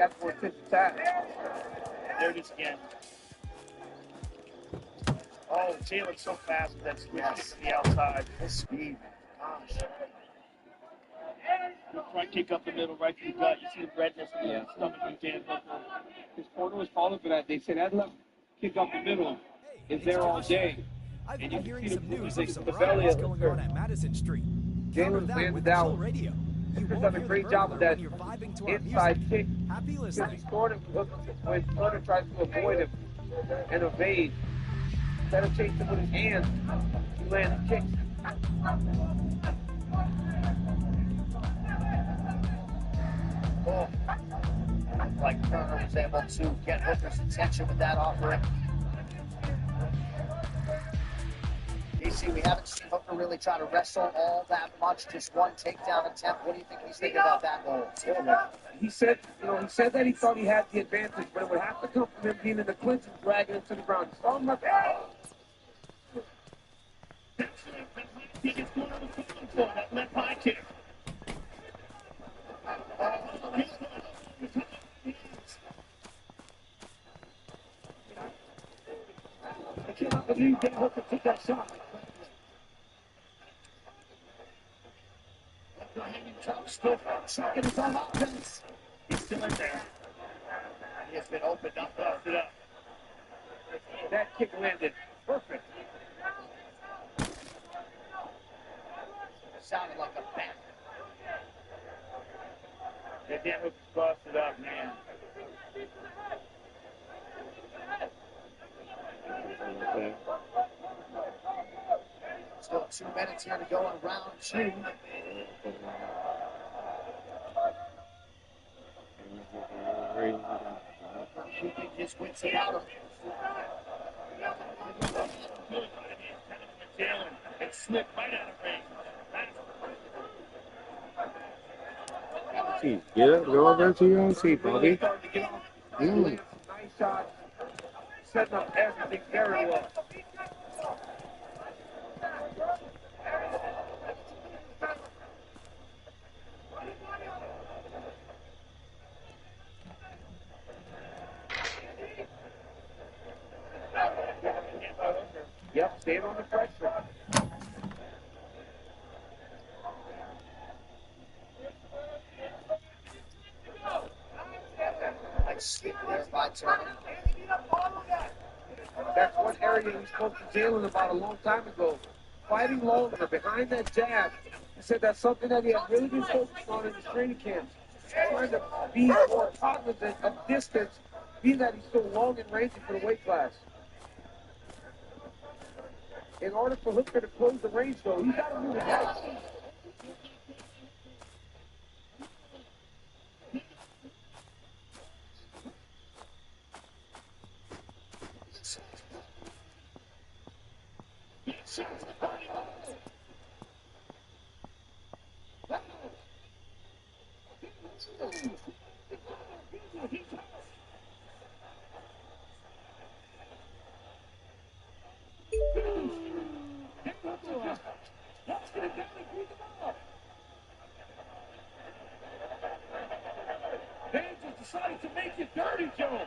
got more tip tap. There it is again. Oh, Jalen's so fast with that switch to the outside. His speed, gosh. Front kick up the middle, right to the gut. You see the redness in the stomach of Dan Hooker. His corner was calling for that. They said that left kick up the middle is there all day. I've And been you hearing see some the news movement of some in the belly riots of going Hooker. on at Madison Street. Counter Jalen that landed with down. Chill Radio. You Hooker's won't done a hear great the job with burglar that when you're vibing to our inside music. kick. Happy Because listening. he scored him when Hunter tries to avoid him and evade. Instead of chasing with his hands, he lands kicks. Oh. Like Turner was able to get Hooker's attention with that offering. DC, we haven't seen Hooker really try to wrestle all that much. Just one takedown attempt. What do you think he's thinking about that goal? He said that he thought he had the advantage, but it would have to come from him being in the clinch and dragging him to the ground. He saw him like, That left high kick. I cannot believe Dan Hooker took that shot. Still tracking his own offense. He's still in there. He has been opened up, busted up. that kick landed perfect. Sounded like a bat. That Dan Hooker's busted up, man. Still 2 minutes here to go in round 2. Shooting just went to out of Jalen and slipped right out of range. Get up, go over to your own seat, Bobby. Nice shot. Setting up everything very well. Yep, staying on the pressure. Nice sweep there by Turner. That's one area he spoke to Jalen about a long time ago. Fighting longer behind that jab. He said that's something that he had really been focused on in his training camps. Trying to be more cognizant of distance, being that he's so long and rangy for the weight class. In order for Hooker to close the range, though, he's got to move it right. They just decided to make it dirty, Joe.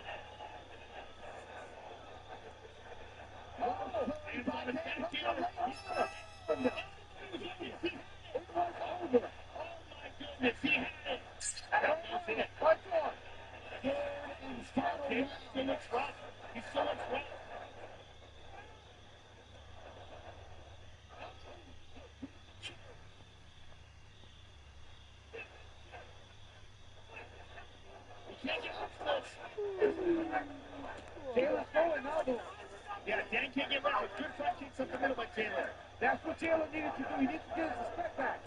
Jalen's going now, though. Yeah, Dan can't get right with good front kicks up the middle by Jalen. That's what Jalen needed to do. He needs to get his respect back.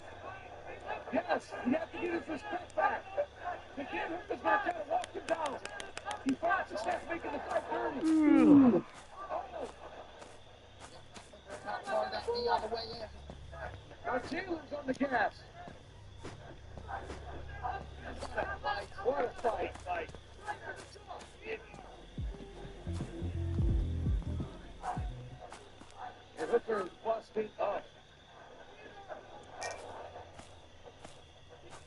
Yes, he has to get his respect back. Again, Hooker's going to try to walk him down. He found success making the fight dirty. Not throwing that knee on the way in. Now Jalen's on the gas. What a fight. And Hooker is busting up.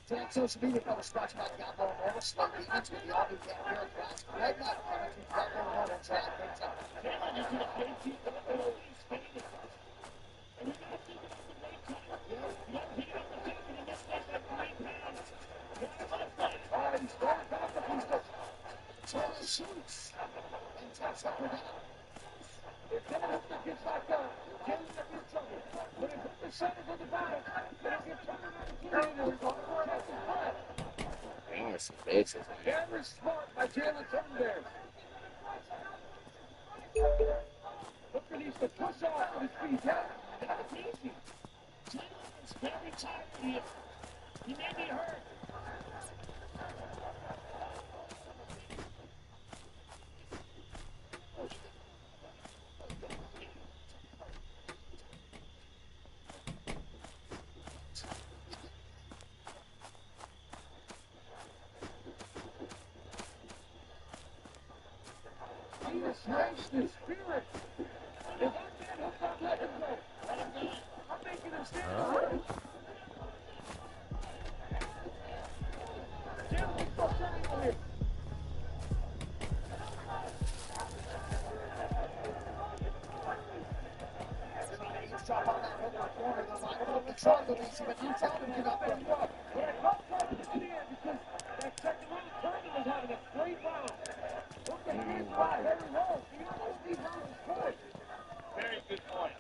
Dan, social media post brought to you by Gumbo Mobile. slow demons with the all-new Vampire class. Red Knight coming to Pueblo Road on July 13th. Taylor shoots and takes up her down. If that hooker gets knocked out, Jay's going to be in trouble. But if the center's on the bottom, then he'll get turned around and clean it. He's going to catch his breath. Damn, some bases. Very smart by Jalen Turner there. Hooker needs to push off with his feet. Yeah, that's easy. Jalen is very tired here. He may be hurt. He is snatched his spirit. If I can't hook up, let him go. Let him go. I'm making him stand up. Jalen's frustrating on him. Eavesdrop on that hooker corner. The line will control the lead, but not telling him to get up there. But I love talking to the end because that second round, Turner was having a great round. Hooker did fight very well. He almost needs rounds of scoring. Very good point.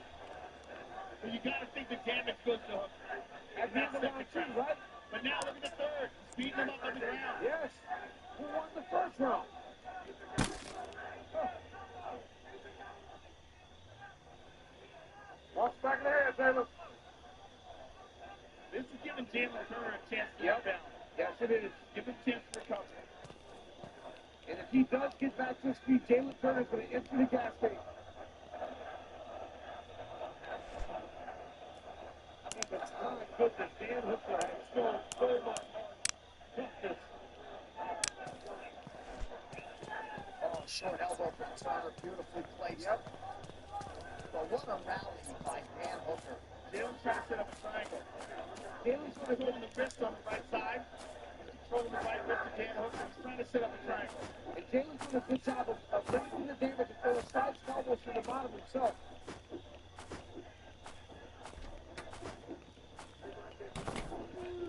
But you got to think the damage goes to Hooker. At the end of round two, right? But now look at the third. Speeding him up on the ground. Yes. Who won the first round? Walks back in the head, Taylor. This is giving Jalen Turner a chance to Yep. rebound. Yes, it is. Give him a chance to recover. And if he does get back to his feet, Jalen Turner is going to empty the gas tank. But my goodness, Dan Hooker has shown so much toughness. Oh, short elbow from Turner, beautifully placed. Yep. But what a rally by Dan Hooker. Jalen's trying to set up a triangle. Jalen's going to Controlling the wrist on the right side. Controlling the right wrist of Dan Hooker. He's trying to set up a triangle. and Jalen's doing a good job of limiting the damage and throwing side elbows from the bottom himself.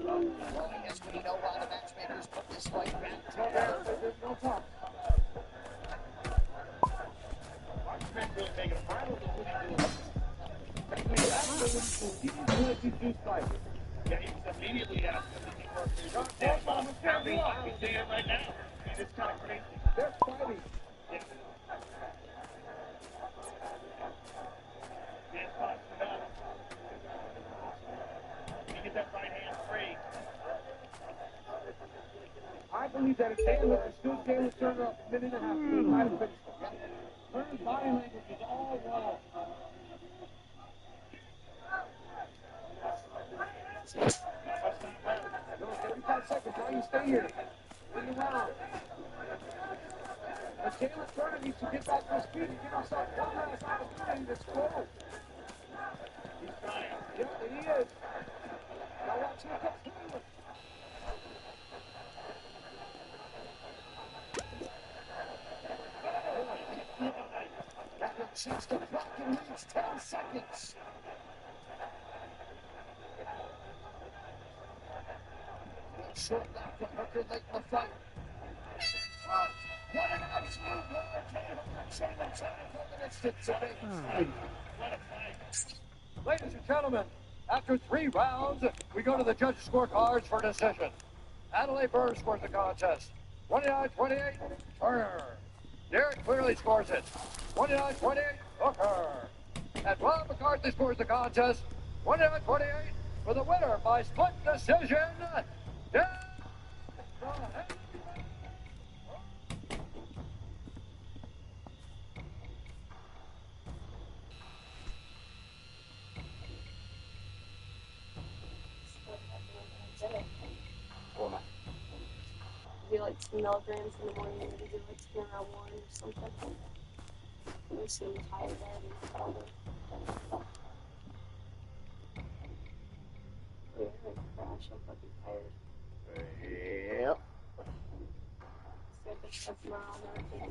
Well, I guess we know why the matchmakers put this fight back No, together. there's no talk. Marksman really making a final. What are you doing? He's going to do juice fight. Yeah, he's immediately asking if he wants to He's saying right now. And it's kind of crazy. They're fighting. Yeah. Dan's tossing it up. He get that right hand free. I believe that if Dan Hooker stood Jalen Turner up a minute and a half, he might have finished him. Turner's body language is all wrong. I know it's 35 seconds. Now you stay here. In the round. But Jalen Turner needs to get back to his feet and give himself one last opportunity to score. He's trying. Yeah, and he is. Now watch here comes Taylor. Got a chance to block and leads 10 seconds. Short left from Hooker late in the fight. What an absolute war! Jalen Turner culminates the debate. What a fight. Ladies and gentlemen, after 3 rounds, we go to the judges' scorecards for decision. Adelaide Burr scores the contest. 29-28, Turner. Derek clearly scores it. 29-28, Hooker. And Rob McCarthy scores the contest. 29-28 for the winner by split decision. Dan Do like 2 milligrams in the morning, maybe do like 10 or 1 or something. You seem tired already. Yeah, like crash. I'm fucking tired. Yep. it's tomorrow, I'll never take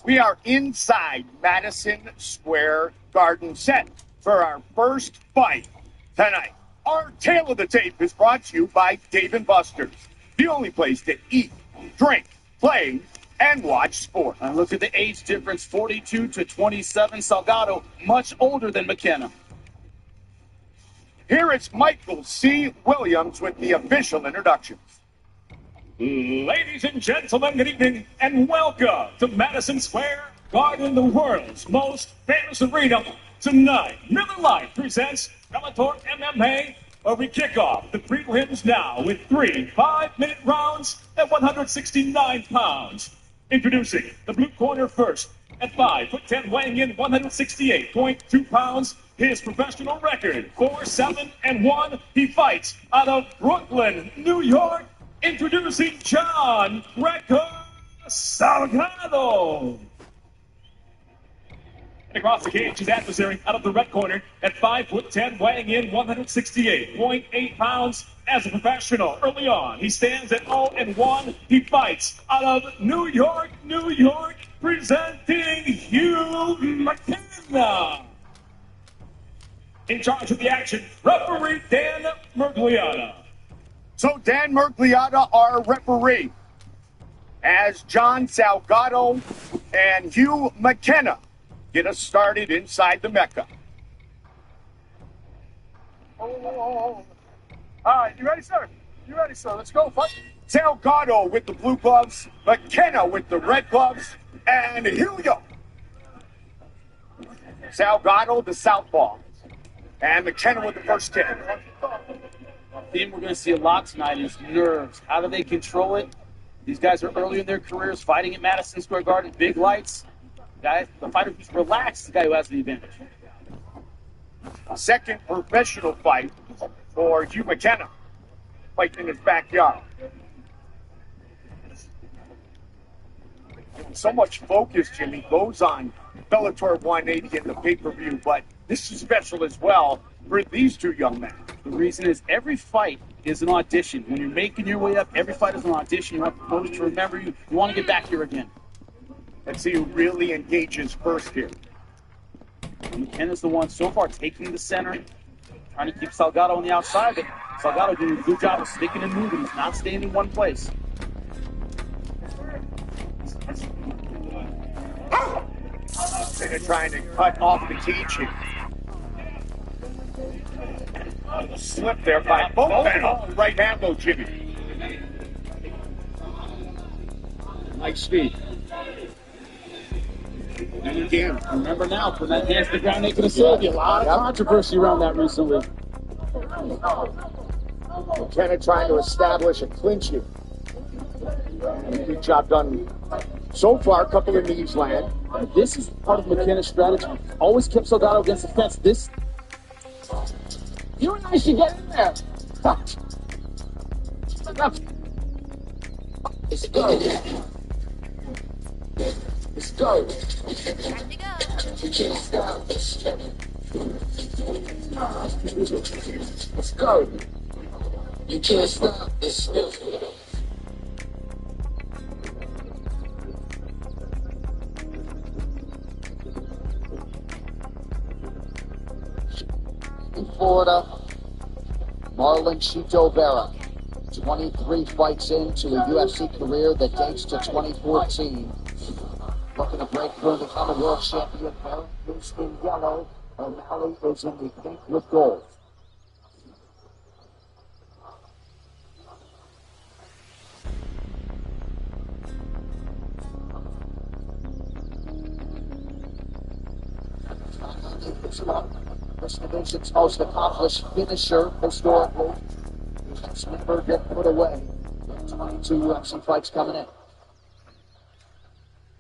We are inside Madison Square Garden set for our first fight tonight. Our Tale of the Tape is brought to you by Dave & Buster's, the only place to eat, drink, play, and watch sports. And look at the age difference, 42 to 27. Salgado, much older than McKenna. Here is Michael C. Williams with the official introductions. Ladies and gentlemen, good evening, and welcome to Madison Square Garden, the world's most famous arena. Tonight, Miller Lite presents Bellator MMA, where we kick off the prelims now with 3 5-minute rounds at 169 pounds. Introducing the blue corner first, at 5'10", weighing in 168.2 pounds. His professional record, 4-7-1. He fights out of Brooklyn, New York. Introducing John Greco Salgado. And across the cage, his adversary out of the red corner at 5'10", weighing in 168.8 pounds. As a professional early on, he stands at 0-1. He fights out of New York, New York, presenting Hugh McKenna. In charge of the action, referee Dan Mergliata. So Dan Mergliata, our referee, as John Salgado and Hugh McKenna get us started inside the Mecca. All right, you ready, sir? You ready, sir? Let's go, fight. Salgado with the blue gloves, McKenna with the red gloves, and Julio. Salgado, the southpaw, and McKenna with the first kick. The theme we're going to see a lot tonight is nerves. How do they control it? These guys are early in their careers, fighting at Madison Square Garden, big lights. The fighter who's relaxed is the guy who has the advantage. Second professional fight for Hugh McKenna, fighting in his backyard. So much focus, Jimmy, goes on Bellator 180 in the pay-per-view, but this is special as well for these two young men. The reason is every fight is an audition. When you're making your way up, every fight is an audition. You want the coach to remember you. You want to get back here again. Let's see who really engages first here. McKenna's the one so far taking the center, trying to keep Salgado on the outside, but Salgado doing a good job of sticking and moving. He's not staying in one place. They're trying to cut off the cage here. Slip there by both men. Oh, right hand though, Jimmy. Nice speed. And again, remember now, put that hands to the ground naked and save you. A lot of controversy around that recently. McKenna trying to establish a clinch here. Good job done so far. A couple of knees land. This is part of McKenna's strategy. Always kept Salgado against the fence. This. You and I should get in there. Let's go. Let's go. Time to go. You can't stop this. Let's go. You can't stop this. In Florida, Marlon Chito Vera, 23 fights into a UFC career that dates to 2014. Looking to break through and become a world champion. Vera is in yellow. O'Malley is in the pink with gold. This division's most accomplished finisher historically. Has never been put away. 22 UFC fights coming in.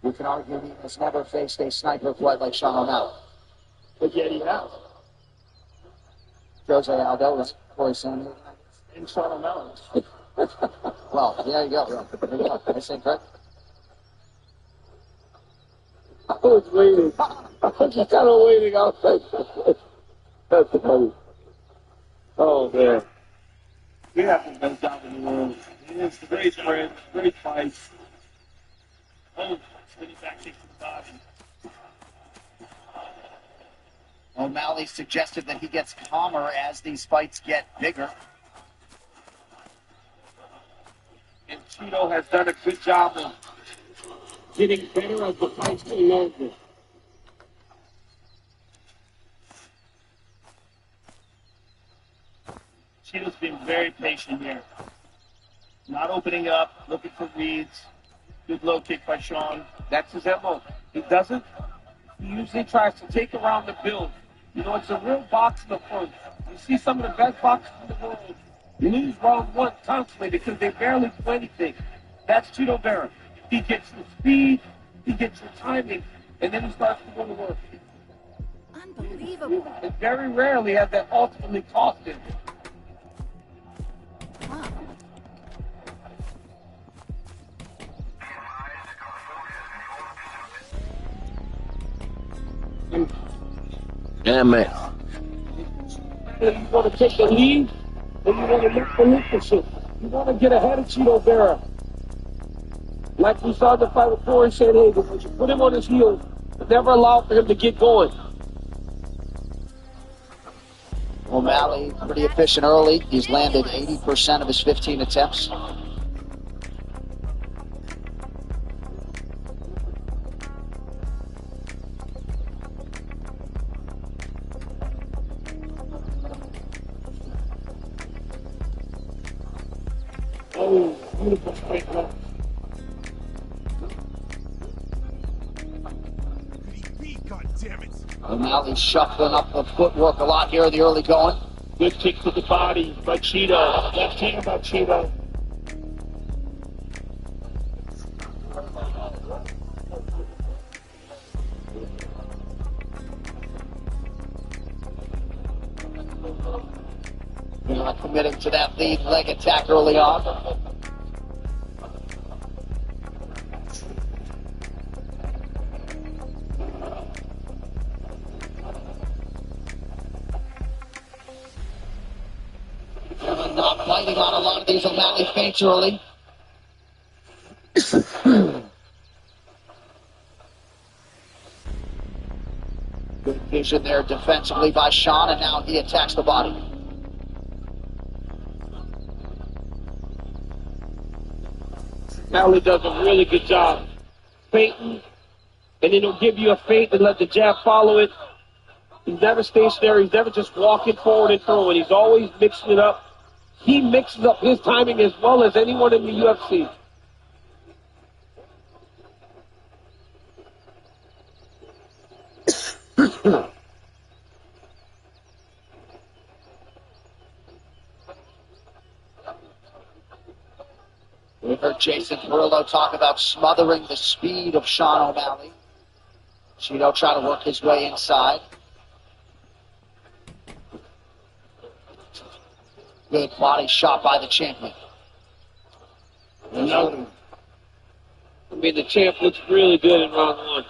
You can argue he has never faced a sniper quite like Sean O'Malley. But yet he has. Jose Aldo is Corey Sanders. And Sean O'Malley. Well, there you go. There you go. I say correct. I was waiting. I was just kind of waiting outside. That's funny. Oh, man. We have the best job in the world. It's a great friend, great fight. Oh, spinning back kick to the body. O'Malley suggested that he gets calmer as these fights get bigger. And Chito has done a good job of getting better as the fights go longer. Chito's been very patient here. Not opening up, looking for reads. Good low kick by Sean. That's his MO. He doesn't. He usually tries to take around the build. You know, it's a real boxing approach. You see some of the best boxers in the world lose round one constantly because they barely do anything. That's Chito Vera. He gets the speed, he gets the timing, and then he starts to go to work. Unbelievable. And very rarely has that ultimately cost him. Wow. Damn it. You want to take the lead, or you want to relinquish it. You want to get ahead of Chito Vera. Like we saw in the fight with Corey Sandhagen, when you put him on his heels, but never allow for him to get going. O'Malley, pretty efficient early. He's landed 80% of his 15 attempts. Oh, beautiful straight left. God damn it. O'Malley shuffling up the footwork a lot here in the early going. Good kick to the body by Chito. Left hand by Chito. Not committing to that lead leg attack early on. Not biting on a lot of these O'Malley feints early. Good vision there defensively by Sean, and now he attacks the body. O'Malley does a really good job feinting, and then he'll give you a feint and let the jab follow it. He's never stationary. He's never just walking forward and throwing. He's always mixing it up. He mixes up his timing as well as anyone in the UFC. We heard Jason Perillo talk about smothering the speed of Sean O'Malley. Chito trying to work his way inside. Good body shot by the champion. Another one. I mean, the champ looks really good in round one.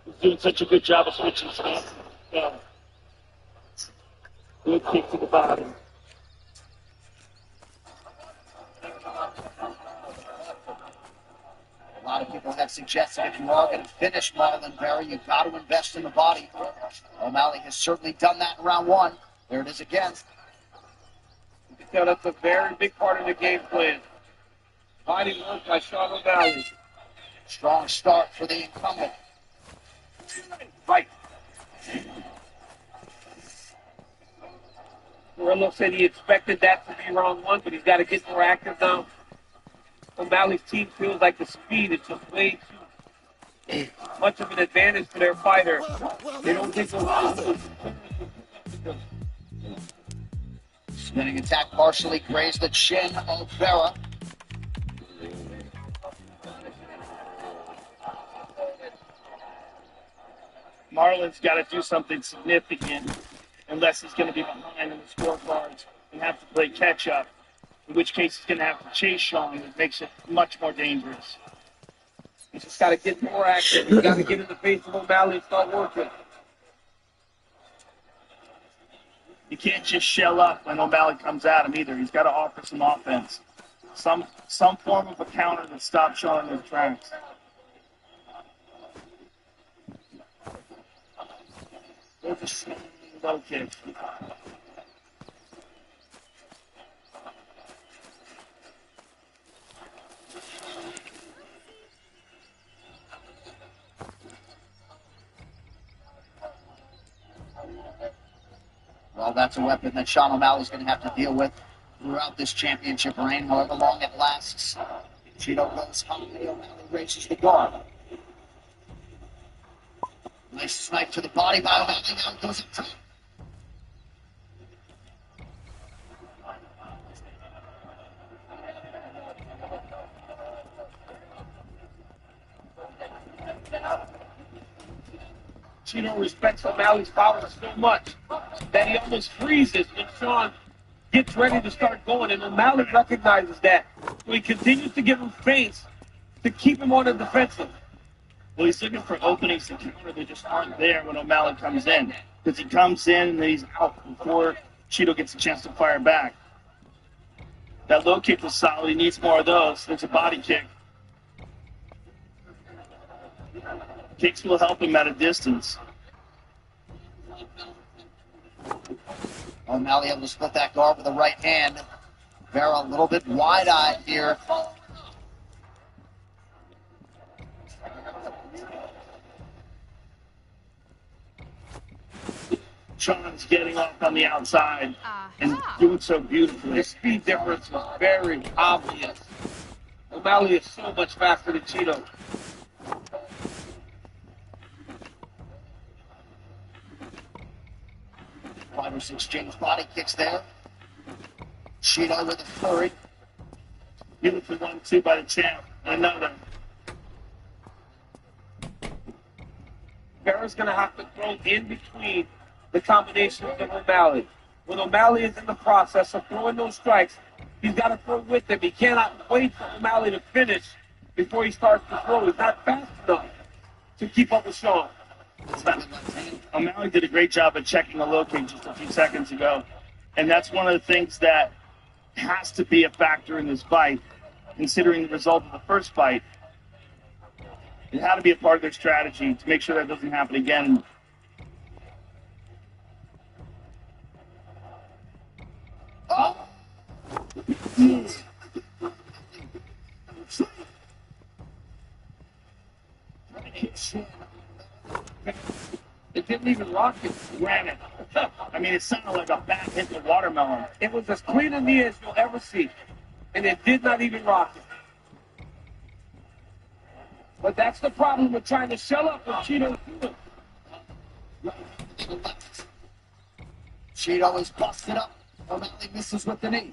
He's doing such a good job of switching spots. Yeah. Good kick to the body. A lot of people have suggested if you are going to finish Marlon Vera, you've got to invest in the body. O'Malley has certainly done that in round one. There it is again. You can tell that's a very big part of the game plan. Body work by Sean O'Malley. Strong start for the incumbent. Fight. Murillo said he expected that to be round one, but he's got to get more active now. O'Malley's team feels like the speed is just way too much of an advantage for their fighter. They don't think those. Spinning attack partially grazed the chin of Vera. Marlon's got to do something significant unless he's going to be behind in the scorecards and have to play catch up, in which case he's going to have to chase Sean, which makes it much more dangerous. He's just got to get more active. He's got to get in the face of O'Malley and start working. You can't just shell up when O'Malley comes at him either. He's got to offer some offense, some form of a counter that stops Sean in his tracks. There's a small low kick. Well, that's a weapon that Sean O'Malley's going to have to deal with throughout this championship reign, however long it lasts. Cheeto goes high, O'Malley raises the guard. Nice snipe to the body by O'Malley, now goes up top. Cheeto respects O'Malley's power so much that he almost freezes when Sean gets ready to start going, and O'Malley recognizes that. So he continues to give him feints to keep him on the defensive. Well, he's looking for openings to counter that just aren't there when O'Malley comes in. Because he comes in and then he's out before Cheeto gets a chance to fire back. That low kick was solid. He needs more of those. There's a body kick. Kicks will help him at a distance. O'Malley able to split that guard with the right hand. Vera a little bit wide-eyed here. Sean's getting off on the outside and doing so beautifully. The speed difference was very obvious. O'Malley is so much faster than Cheeto. Fighters exchange body kicks there. Cheeto with a flurry. Beautiful 1-2 by the champ. Another. Vera's going to have to throw in between the combinations of O'Malley. When O'Malley is in the process of throwing those strikes, he's got to throw with them. He cannot wait for O'Malley to finish before he starts to throw. He's not fast enough to keep up with Sean. O'Malley did a great job at checking the low kick just a few seconds ago. And that's one of the things that has to be a factor in this fight, considering the result of the first fight. It had to be a part of their strategy to make sure that doesn't happen again. Oh! It didn't even rock it. Ran it. I mean, it sounded like a bat hit the watermelon. It was as clean a knee as you'll ever see. And it did not even rock it. But that's the problem with trying to shell up with Cheeto doing. Cheeto is busted up. O'Malley misses with the knee.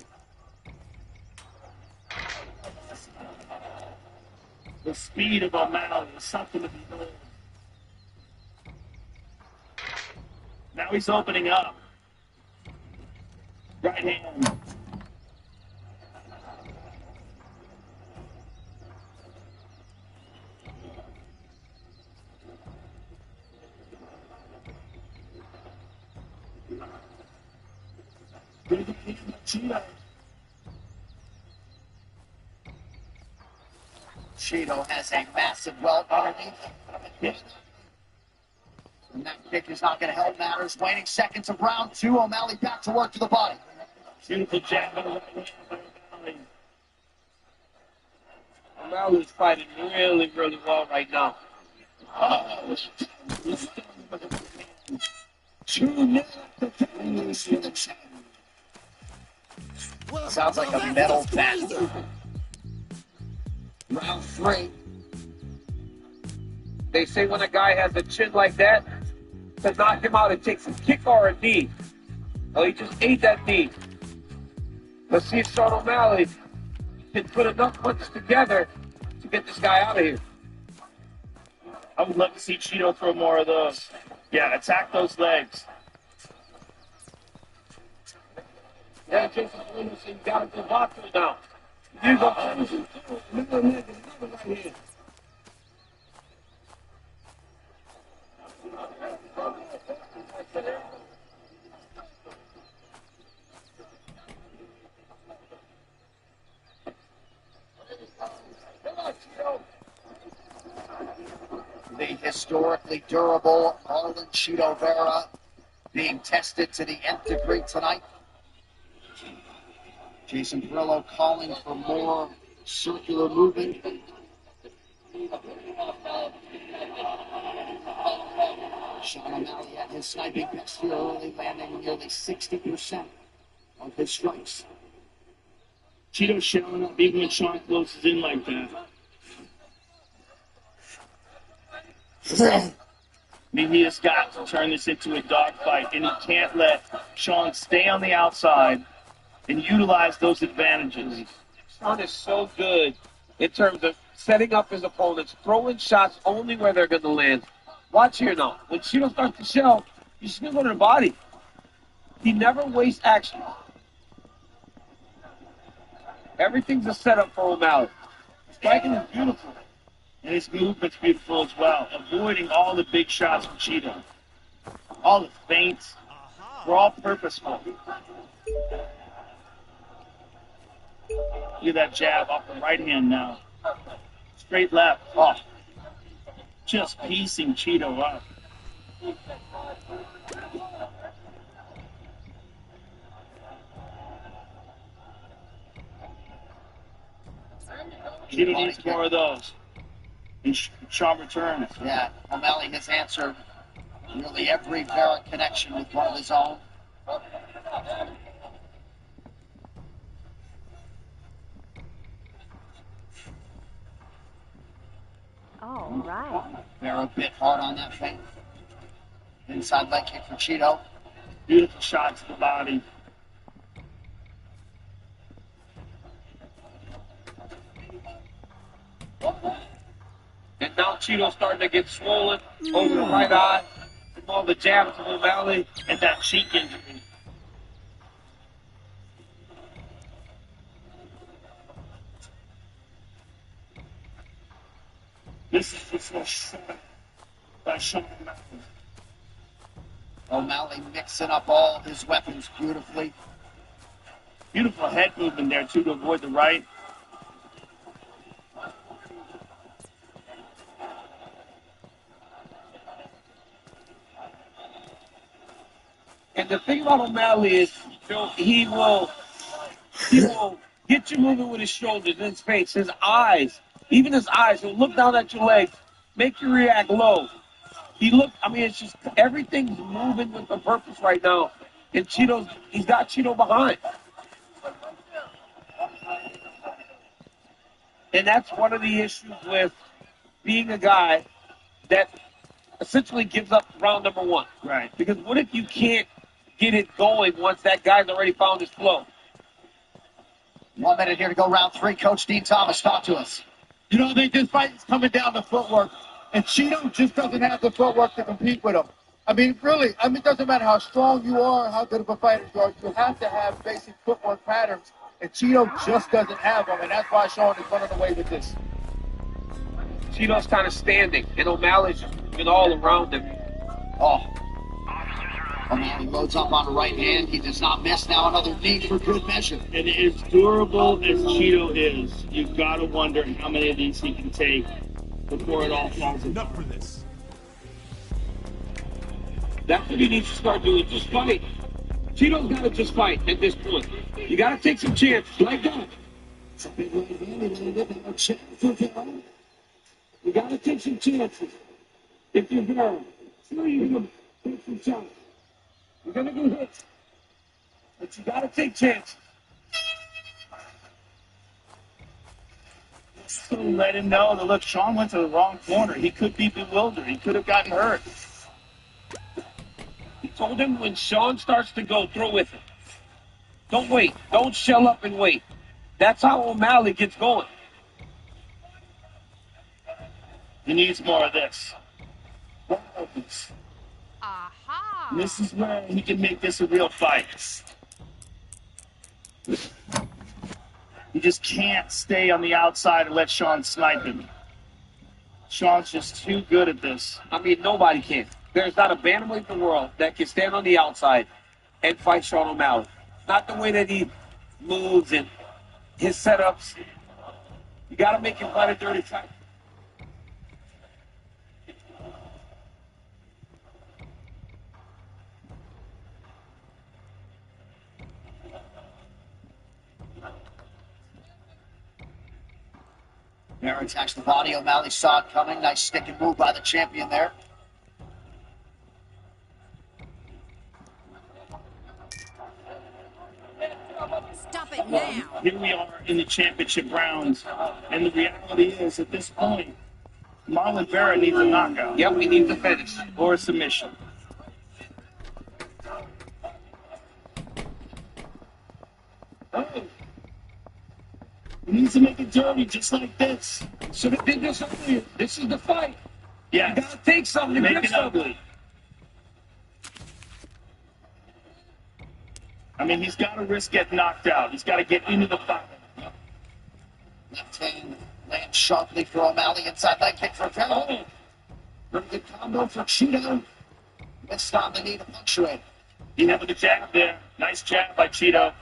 The speed of O'Malley is something to behold. Now he's opening up. Right hand. Cheeto has a massive welt underneath. And that kick is not going to help matters. Waning seconds of round two. O'Malley back to work to the body. Beautiful jab on the right hand. O'Malley's fighting really, really well right now. Sounds like a metal bat. Round three. They say when a guy has a chin like that, to knock him out, it takes a kick or a knee. Oh, he just ate that knee. Let's see if Sean O'Malley can put enough punches together to get this guy out of here. I would love to see Cheeto throw more of those. Yeah, attack those legs. Yeah, Jason Williams, you got to go boxer now. Here's a position too. Another leg, another right here. The historically durable Marlon Cheeto Vera being tested to the nth degree tonight. Jason Perillo calling for more circular movement. Sean O'Malley at his sniping best here early, landing nearly 60% of his strikes. Cheeto's showing up even when Sean closes in like that. I mean, he has got to turn this into a dogfight, and he can't let Sean stay on the outside and utilize those advantages. Sean is so good in terms of setting up his opponents, throwing shots only where they're going to land. Watch here now. When Cheeto starts to shell, he's just going to go to the body. He never wastes action. Everything's a setup for O'Malley. Striking is beautiful. And his movement's beautiful as well, avoiding all the big shots from Cheeto. All the feints were all purposeful. Look at that jab off the right hand now. Straight left. Oh, just piecing Cheeto up. Cheeto needs more of those. And Sean returns. Yeah, O'Malley has answered nearly every Vera connection with one of his own. All right. Vera bit hard on that feint. Inside leg kick for Cheeto. Beautiful shot to the body. And now Cheeto's starting to get swollen over the right eye from all the jabs of O'Malley. And that cheek injury. This is the first shot by Sean O'Malley. O'Malley mixing up all his weapons beautifully. Beautiful head movement there, too, to avoid the right. And the thing about O'Malley is, Joe, he will get you moving with his shoulders and his face, his eyes, even his eyes. He'll look down at your legs, make you react low. It's just everything's moving with a purpose right now. And he's got Cheeto behind. And that's one of the issues with being a guy that essentially gives up round number one. Right. Because what if you can't get it going once that guy's already found his flow? 1 minute here to go, round three. Coach Dean Thomas, talk to us. You know, I think this fight is coming down to footwork, and Cheeto just doesn't have the footwork to compete with him. I mean, really, it doesn't matter how strong you are, how good of a fighter you are, you have to have basic footwork patterns, and Cheeto just doesn't have them, and that's why Sean is running away with this. Cheeto's kind of standing, and O'Malley's just moving all around him. Oh. O'Malley loads up on the right hand. He does not miss. Now another knee for good measure. And as durable as Cheeto is, you've got to wonder how many of these he can take before it all falls apart. Enough for this. That's what he needs to start doing. Just fight. Cheeto's got to just fight at this point. You got to take some chances like that. You got to take some chances. If you're Vera, sure you're going to take some shots. You're going to get hit. But you got to take chances. So let him know that, look, Sean went to the wrong corner. He could be bewildered. He could have gotten hurt. He told him when Sean starts to go, through with him. Don't wait. Don't shell up and wait. That's how O'Malley gets going. He needs more of this. Aha! And this is where he can make this a real fight. He just can't stay on the outside and let Sean snipe him. Sean's just too good at this. I mean, nobody can. There's not a bantamweight in the world that can stand on the outside and fight Sean O'Malley. Not the way that he moves and his setups. You got to make him fight a dirty fight. Bear attacks the body. O'Malley saw it coming. Nice stick and move by the champion there. Stop it now. Here we are in the championship rounds, and the reality is, at this point, Marlon Vera needs a knockout. Yep, he needs a finish. Or a submission. Oh. He needs to make it dirty, just like this. Should have did this earlier. This is the fight. Yes. You got to take something to Make get it something. ugly. I mean, he's got to risk getting knocked out. He's got to get into the fight. Left hand lands sharply for O'Malley. Inside leg kick for Vera. Pretty good combo for Cheeto. Missed on the knee to punctuate. He had the jab there. Nice jab by Cheeto.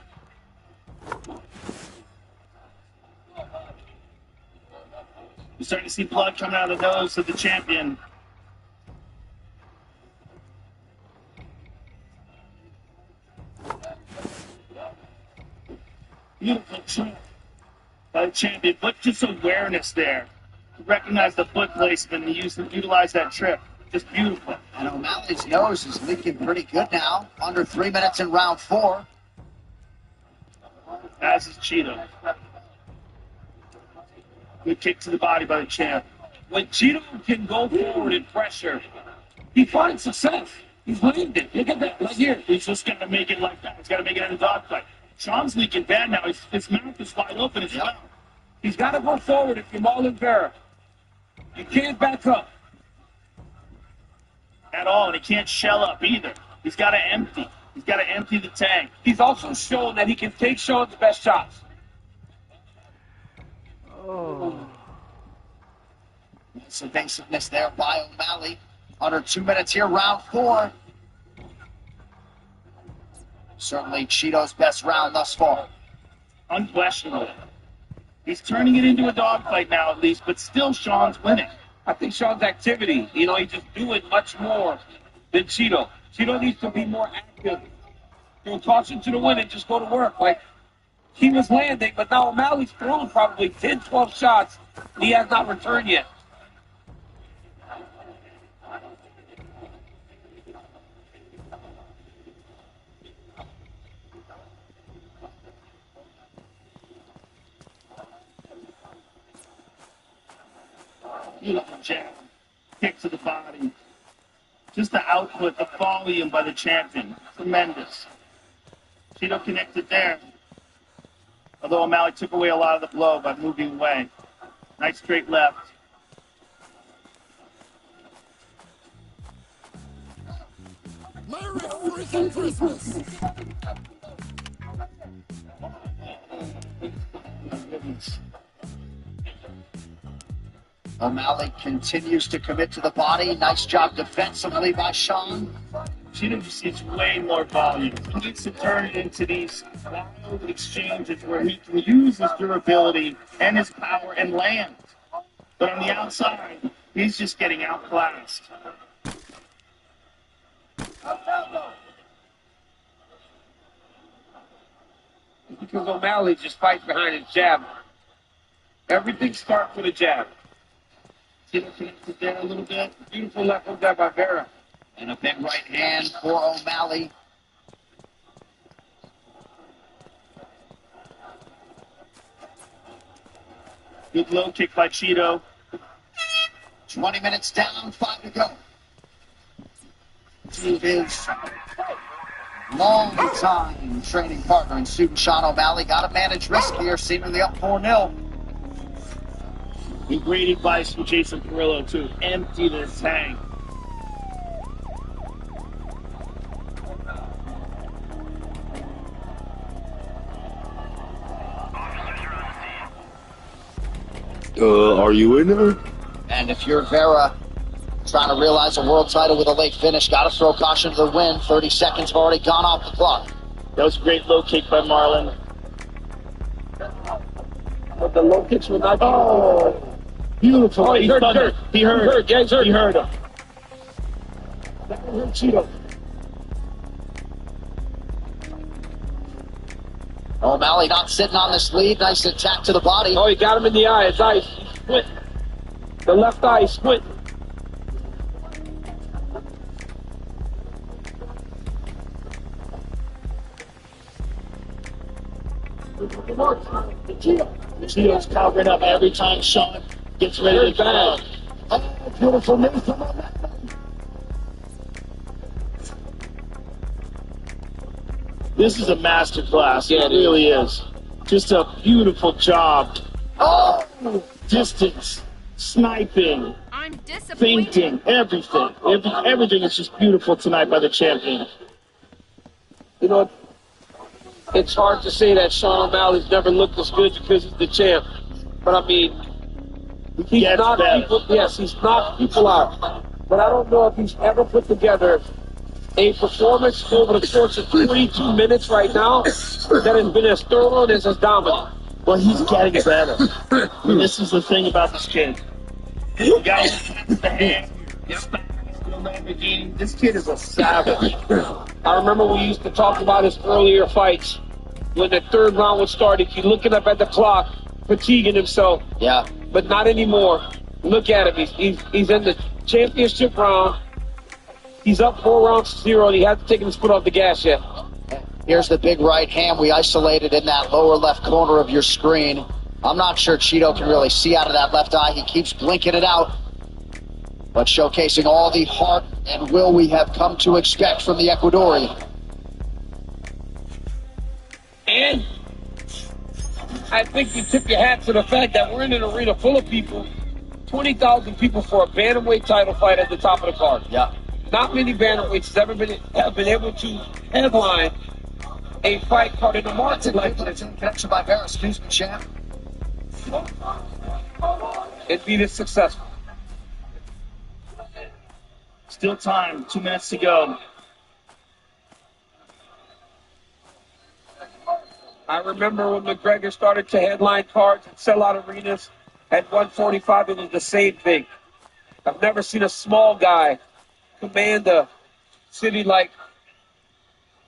You're starting to see blood coming out of the nose of the champion. Beautiful trip by the champion, but just awareness there. To recognize the foot placement and utilize that trip. Just beautiful. And O'Malley's nose is leaking pretty good now. Under 3 minutes in round 4. As is Cheeto. Good kick to the body by the champ. When Cheeto can go forward and pressure, he finds success. He's landed it. Look at that right here. He's just got to make it like that. He's got to make it in a dogfight. Sean's leaking bad now. His mouth is wide open as well. He's got to go forward if you're Marlon Vera. You can't back up. At all, and he can't shell up either. He's got to empty. He's got to empty the tank. He's also shown that he can take Sean's best shots. Oh. Some evasiveness there by O'Malley. Under 2 minutes here, round 4. Certainly Cheeto's best round thus far. Unquestionable. He's turning it into a dogfight now at least, but still Sean's winning. I think Sean's activity, he's just doing much more than Cheeto. Cheeto needs to be more active. Toss it to the wind and just go to work. Like, he was landing, but now O'Malley's thrown probably 10, 12 shots, and he has not returned yet. Beautiful jab. Kick to the body. Just the output, the volume by the champion. Tremendous. Cheeto connected there. Although O'Malley took away a lot of the blow by moving away. Nice straight left. Merry freaking Christmas! O'Malley continues to commit to the body. Nice job defensively by Sean. Cheeto just needs way more volume. He needs to turn it into these wild exchanges where he can use his durability and his power and land. But on the outside, he's just getting outclassed. Because O'Malley just fights behind his jab. Everything starts with a jab. Cheeto connected there a little bit. Beautiful left hook there by Vera. And a big right hand for O'Malley. Good low kick by Cheeto. 20 minutes down, 5 to go. To his long-time training partner and student, Sean O'Malley, got to manage risk here, seemingly up 4-0. And great advice from Jason Perillo to empty the tank. Are you in there? And if you're Vera, trying to realize a world title with a late finish, got to throw caution to the wind. 30 seconds have already gone off the clock. That was a great low kick by Marlon. But the low kicks were not. Oh, beautiful. Oh, he hurt. He heard. Yeah, he's hurt. He heard him. That hurt Cheeto. O'Malley not sitting on this lead. Nice attack to the body. Oh, he got him in the eye. His eye split. The left eye split. Cheeto's covering up every time Sean gets ready to go. Oh, beautiful move from O'Malley. This is a master class. Yeah, it really is. Just a beautiful job. Oh, distance, sniping, I'm disappointed. fainting, everything. Everything is just beautiful tonight by the champion. You know, it's hard to say that Sean O'Malley's never looked as good because he's the champ. But I mean, he's knocked people. Yes, he's knocked people out. But I don't know if he's ever put together a performance over the course of 22 minutes right now that has been as thorough and as dominant. Well, he's getting better. And this is the thing about this kid. The guy has the hand, the Lamborghini. This kid is a savage. I remember we used to talk about his earlier fights. When the third round was started, he's looking up at the clock, fatiguing himself. Yeah. But not anymore. Look at him. He's in the championship round. He's up 4-0, and he hasn't taken his foot off the gas yet. Here's the big right hand we isolated in that lower left corner of your screen. I'm not sure Cheeto can really see out of that left eye. He keeps blinking it out. But showcasing all the heart and will we have come to expect from the Ecuadorian. And I think you tip your hat to the fact that we're in an arena full of people, 20,000 people for a bantamweight title fight at the top of the card. Yeah. Not many bantamweights have been able to headline a fight card in the market like this. Connection by Vera, excuse me, champ. And be this successful. Still time, 2 minutes to go. I remember when McGregor started to headline cards and sell out arenas at 145, it was the same thing. I've never seen a small guy command a city like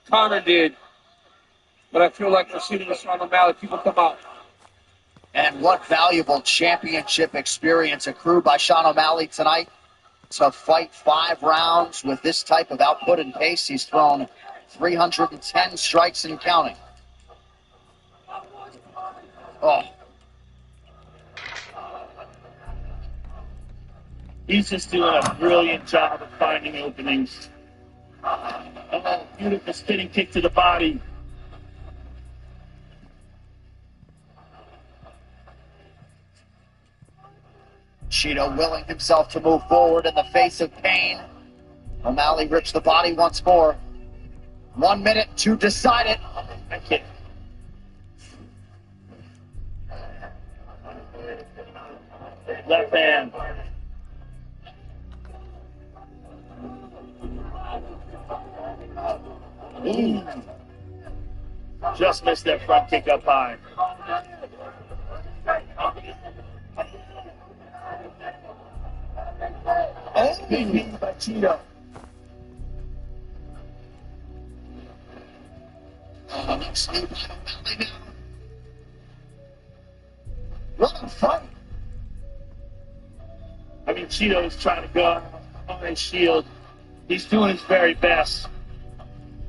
Connor did, but I feel like we're seeing with Sean O'Malley, people come out. And what valuable championship experience accrued by Sean O'Malley tonight to fight 5 rounds with this type of output and pace. He's thrown 310 strikes and counting. Oh. He's just doing a brilliant job of finding openings. Oh, beautiful spinning kick to the body. Cheeto willing himself to move forward in the face of pain. O'Malley rips the body once more. 1 minute to decide it. Okay. Left hand. Ooh. Just missed that front kick up high. Oh, big knee by Cheeto. What a fight. I mean, Cheeto's trying to go on his shield. He's doing his very best.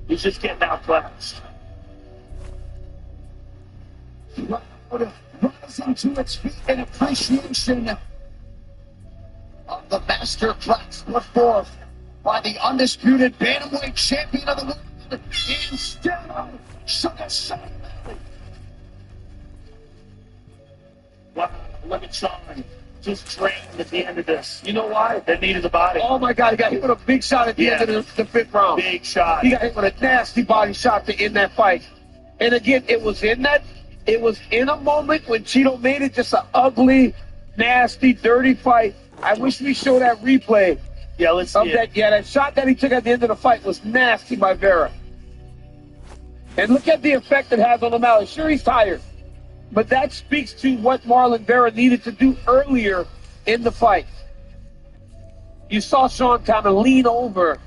He's just getting outclassed. Rising to its feet in appreciation of the master class put forth by the undisputed bantamweight champion of the world, instead of Sugar Sean. Wow, look at Sean. Just drained at the end of this. You know why? They needed the body. Oh my God, he got hit with a big shot at the end of the fifth round. Big shot. He got hit with a nasty body shot to end that fight. And again, it was in a moment when Cheeto made it just an ugly, nasty, dirty fight. I wish we showed that replay. Yeah, let's see it. That shot that he took at the end of the fight was nasty by Vera. And look at the effect it has on O'Malley. Sure, he's tired. But that speaks to what Marlon Vera needed to do earlier in the fight. You saw Sean kind of lean over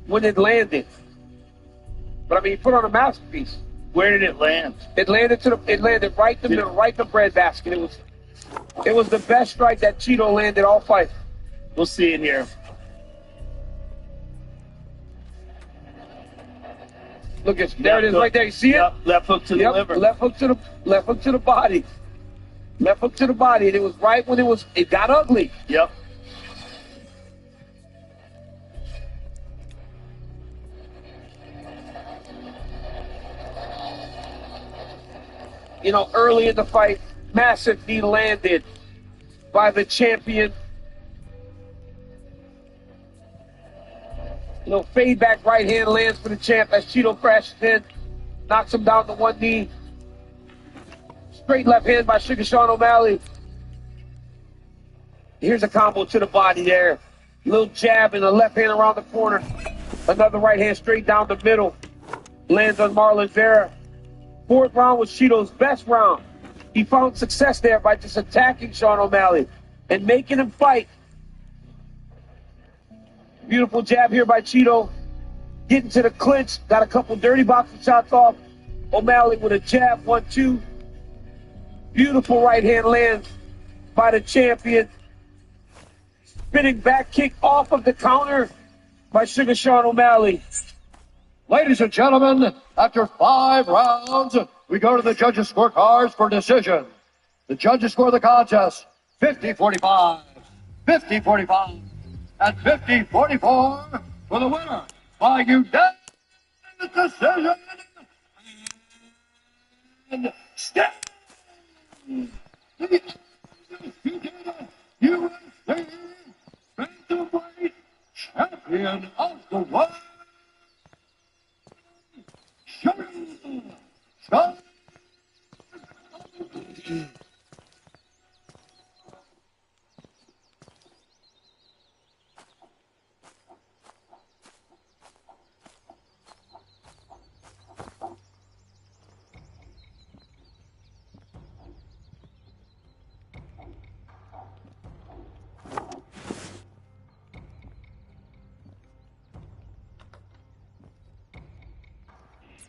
when it landed. But I mean, he put on a masterpiece. Where did it land? It landed right in the middle, right in the breadbasket. It was the best strike that Cheeto landed all fight. We'll see it here. Look at there it is right there. You see it? Left hook to the liver. Left hook to the body. Left hook to the body, and it was right when it got ugly. Yep. You know, early in the fight, massive knee landed by the champion. You know, fade back right hand lands for the champ as Cheeto crashes in, knocks him down to one knee. Straight left hand by Sugar Sean O'Malley. Here's a combo to the body there. Little jab and a left hand around the corner. Another right hand straight down the middle. Lands on Marlon Vera. Fourth round was Cheeto's best round. He found success there by just attacking Sean O'Malley and making him fight. Beautiful jab here by Cheeto. Getting to the clinch. Got a couple dirty boxing shots off. O'Malley with a jab, 1-2. Beautiful right hand lands by the champion. Spinning back kick off of the counter by Sugar Sean O'Malley. Ladies and gentlemen, after 5 rounds, we go to the judges' scorecards for decision. The judges score the contest 50-45, 50-45, and 50-44 for the winner by unanimous decision. And step the USA bantamweight champion of the world.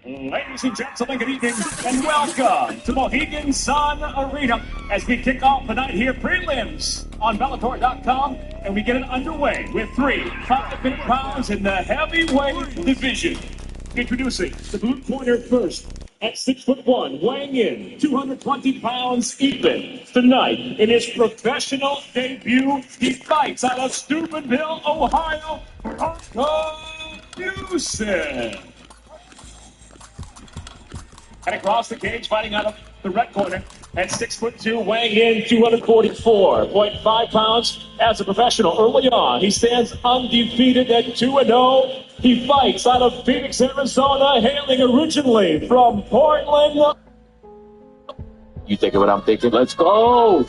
Ladies and gentlemen, good evening and welcome to Mohegan Sun Arena as we kick off the night here, prelims on Bellator.com, and we get it underway with 3 5-minute rounds in the heavyweight division. Introducing the blue corner first at 6'1", weighing in 220 pounds even. Tonight, in his professional debut, he fights out of Steubenville, Ohio, Bronco Newson. And across the cage, fighting out of the red corner at 6'2", weighing in 244.5 pounds as a professional. Early on, he stands undefeated at 2-0. He fights out of Phoenix, Arizona, hailing originally from Portland. You thinking what I'm thinking? Let's go!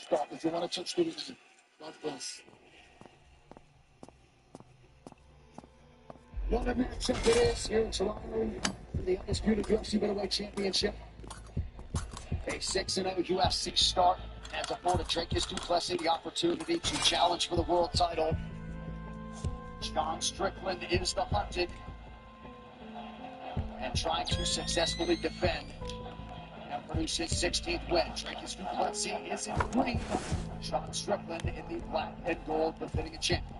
start if you want to touch the ring. God bless. What a matchup it is here in Toronto for the undisputed UFC Middleweight Championship. A 6-0 UFC start has afforded Dricus du Plessis the opportunity to challenge for the world title. John Strickland is the hunted and trying to successfully defend and produce his 16th win. Dricus du Plessis is in green. John Strickland in the black and gold, befitting a champion.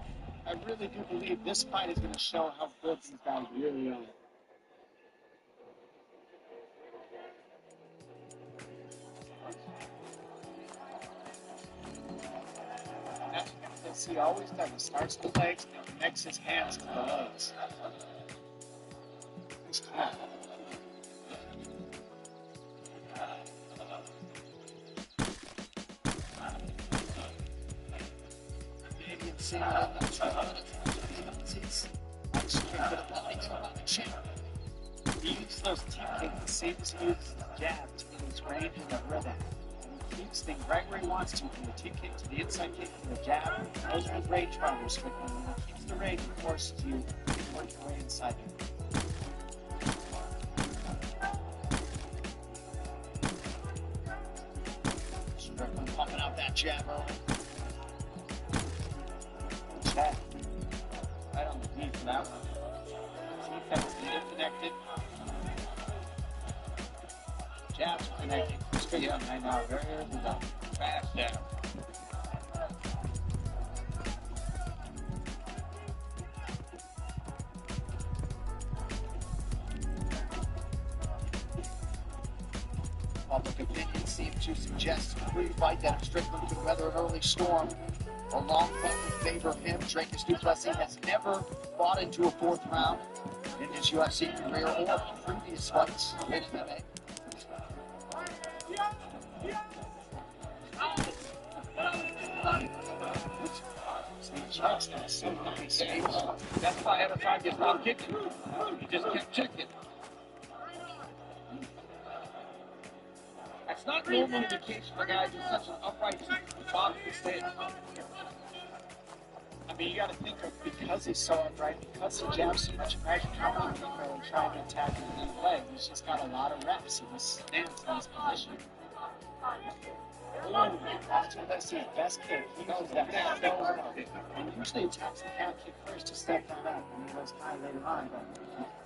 I really do believe this fight is going to show how good these guys really are. That's what he always does. He starts the legs and connects his hands to the legs. He's calm. He uses those team kicks the same as he uses the jab to get his range and the rhythm. He keeps things right where he wants to, from the team kick to the inside kick to the jab. Those are his range fighters, Strickland. When he keeps the range, he forces you to work your way inside him. Strickland pumping out that jab early. Jab. Right on the knee for that one. Defense is connected. Jabs are connected. Strickland right now, very fast jab. Public opinion seemed to suggest pre-fight that if Strickland could weather an early storm, a long fight would favor him. Dricus du Plessis has never fought into a fourth round in his UFC career or previous fights in MMA. That's why every time you stop kicking, you just kept checking. That's not normal indication for guys in such an upright boxing stance. I mean, you got to think of, because he's so upright, because he jabs so much, imagine how many people are trying to attack him in the leg. He's just got a lot of reps in this stance, in this position. That's his best kick. He knows that down kick. And usually attacks the count kick first to step that up, and he goes high later on. But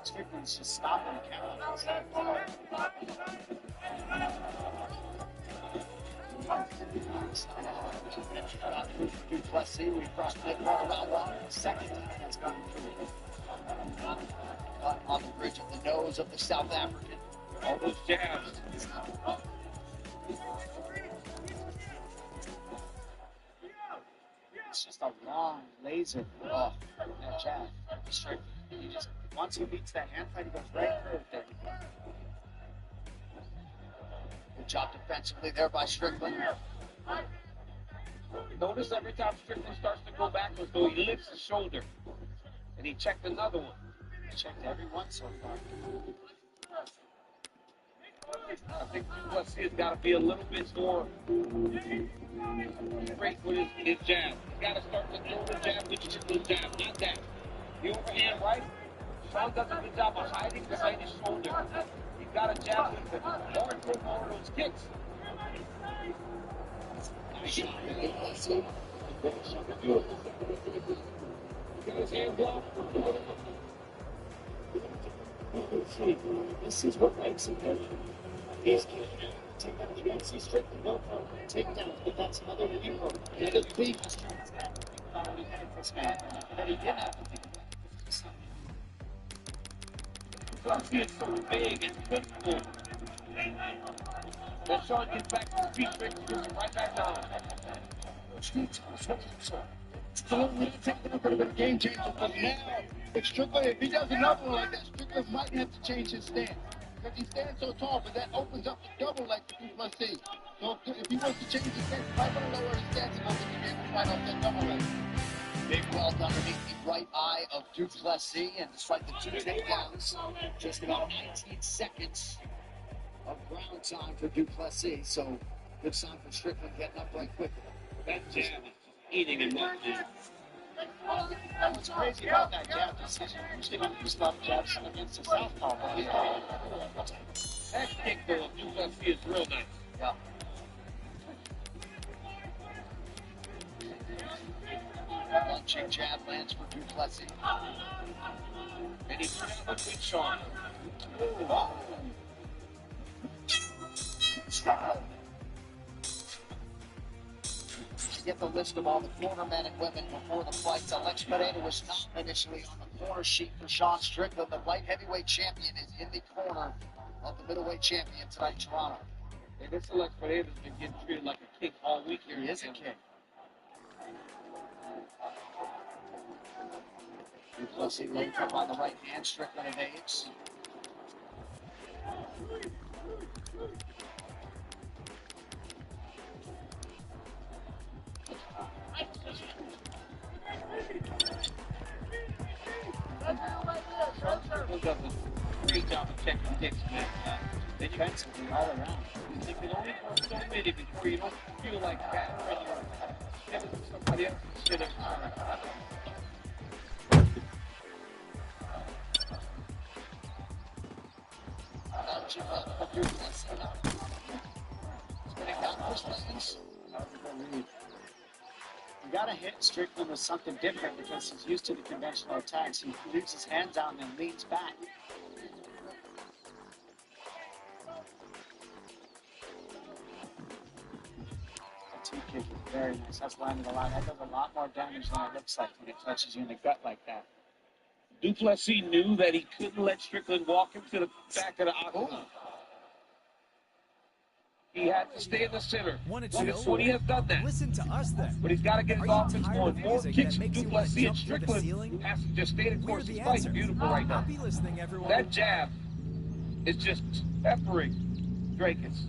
Strickland's just stopping the count. Du Plessis, we crossed the around one. Second time has gone through. Caught on the bridge of the nose of the South African. All those jabs. It's just a long laser off that jab. He just, once he beats that hand fight, he goes right through it there. Good job defensively there by Strickland. Notice every time Strickland starts to go backwards, though, he lifts his shoulder. And he checked another one. He checked every one so far. I think du Plessis has got to be a little bit more straight with his jab. He's got to start to throw the jab with the jab, not that. The overhand right, Sean does a good job of hiding behind his shoulder. He's got to jab with it. More and more of those kicks. This is what makes it good. He's getting out. Take out the UFC Strickland. No problem. Take down. But that's another hero. And the biggest chance that he had this man. That he did have to think about. Plessis is so big and physical. When Sean gets back to his feet, Strickland puts him right back down. Still could have been a game changer, but now, if Strickland, if he does another one like that, Strickland might have to change his stance. Because he stands so tall, but that opens up the double leg for du Plessis. So if he wants to change his stance, he might want to lower his stance and open to be able to fight off that double leg. Big welt underneath the right eye of du Plessis, and despite the 2 takedowns, just about 19 seconds of ground time for du Plessis. So Good sign for Strickland getting up right quickly. That jab is eating him up, man. What's crazy about that jab is he's usually going to use a lot of jabs against the southpaw. That kick, though, of Duplessis is real nice. Yeah. Launching jab lands for Duplessis. And he put out a good shot. To get the list of all the corner men and women before the fights, Alex Pereira was not initially on the corner sheet for Sean Strickland. The light heavyweight champion is in the corner of the middleweight champion tonight, Toronto. And this Alex Pereira's been getting treated like a king all week here. He is a king. Duplessis loads up on the right hand, Strickland evades. Strickland does a great job of checking kicks, man. Defensively all around. You can only throw so many before you don't feel like that when you're giving somebody else shit every time. You gotta hit Strickland with something different because he's used to the conventional attacks. He leaves his hands down and leans back. The two kick is very nice. That's landing a lot. That does a lot more damage than it looks like when it touches you in the gut like that. Duplessis knew that he couldn't let Strickland walk him to the back of the octagon. He had to stay in the center. When he has done that. Listen to us then. But he's got to get his offense going. More kicks from Duplessis and jump Strickland has to just stay the course. His fight's beautiful right now. I'll be listening, everyone. That jab is just peppering Drakus.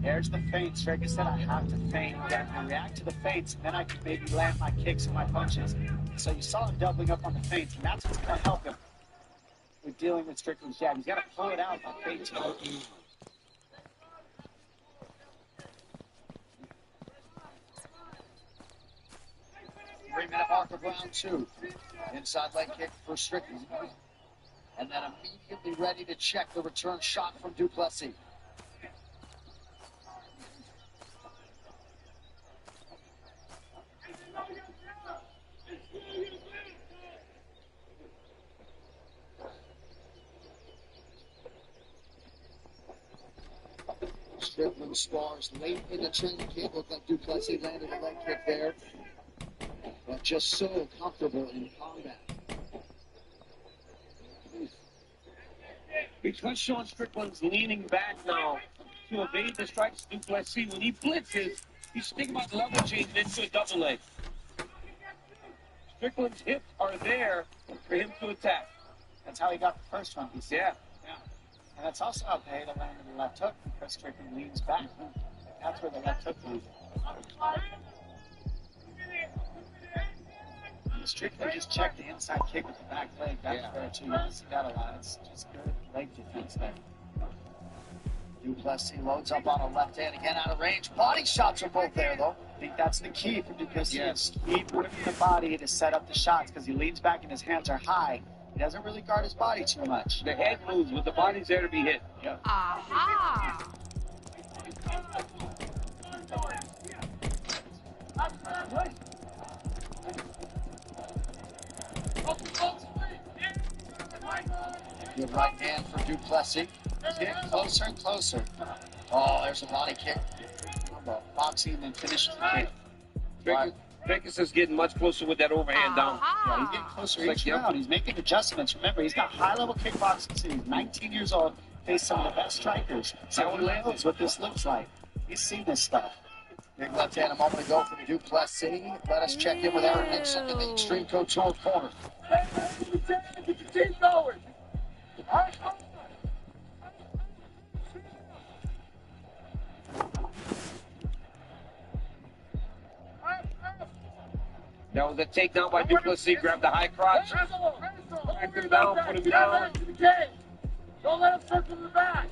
There's the feints. Drakus said, I have to feint. I have to react to the feints, and then I can maybe land my kicks and my punches. So you saw him doubling up on the feints, and that's what's going to help him with dealing with Strickland's jab. He's got to pull it out by feints. 3-minute mark of round 2. Inside leg kick for Strickland. And then immediately ready to check the return shot from Duplessis. Strickland spars late in the training camp. Looked like Duplessis landed a leg kick there. But just so comfortable in combat. Because Sean Strickland's leaning back now to evade the strikes of Duplessis, when he blitzes, he's thinking about level changing into a double leg. Strickland's hips are there for him to attack. That's how he got the first one. Yeah. And that's also how Pereira landed the left hook because Strickland leans back. That's where the left hook leads. Strickland just checked the inside kick with the back leg. That's fair too. You see that a lot. It's just good leg defense there. Duplessis loads up on a left hand again out of range. Body shots are both there though. I think that's the key for Duplessis. Yes. Keep working the body to set up the shots because he leans back and his hands are high. He doesn't really guard his body too much. The head moves, but the body's there to be hit. Yeah. Aha! Good right hand for Duplessis. He's getting closer and closer. Oh, there's a body kick. Boxing and finishes the kick. Drakus is getting much closer with that overhand down. Yeah, he's getting closer each round. He's making adjustments. Remember, he's got high-level kickboxing. He's 19 years old, faced some of the best strikers. So he knows what this looks like. He's seen this stuff. Big left hand a moment ago for Duplessis. Let us check in with Aaron Nixon in the Extreme Couture corner. Get your team going. That was a takedown by Duplessis. Grabbed the high crotch. Backed him down, put him down. Don't let him circle the back.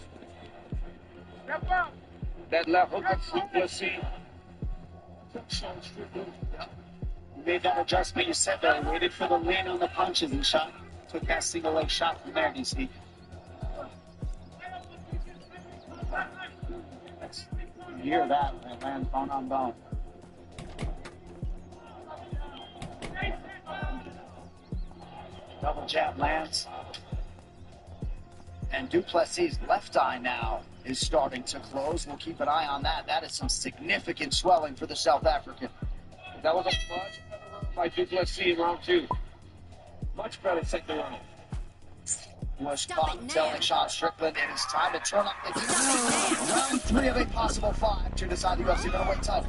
Step up. that left hook of Duplessis. You made that adjustment. You said that. Waited for the lean on the punches and shot. Took that single leg shot from there, DC. You hear that? That lands bone on bone. Double jab lands. And Duplessis' left eye now is starting to close. We'll keep an eye on that. That is some significant swelling for the South African. That was a much better run by Duplessis in round 2. Much better second round. Was caught telling Sean Strickland it is time to turn up the heat. Round 3 of a possible 5 to decide the UFC middleweight title.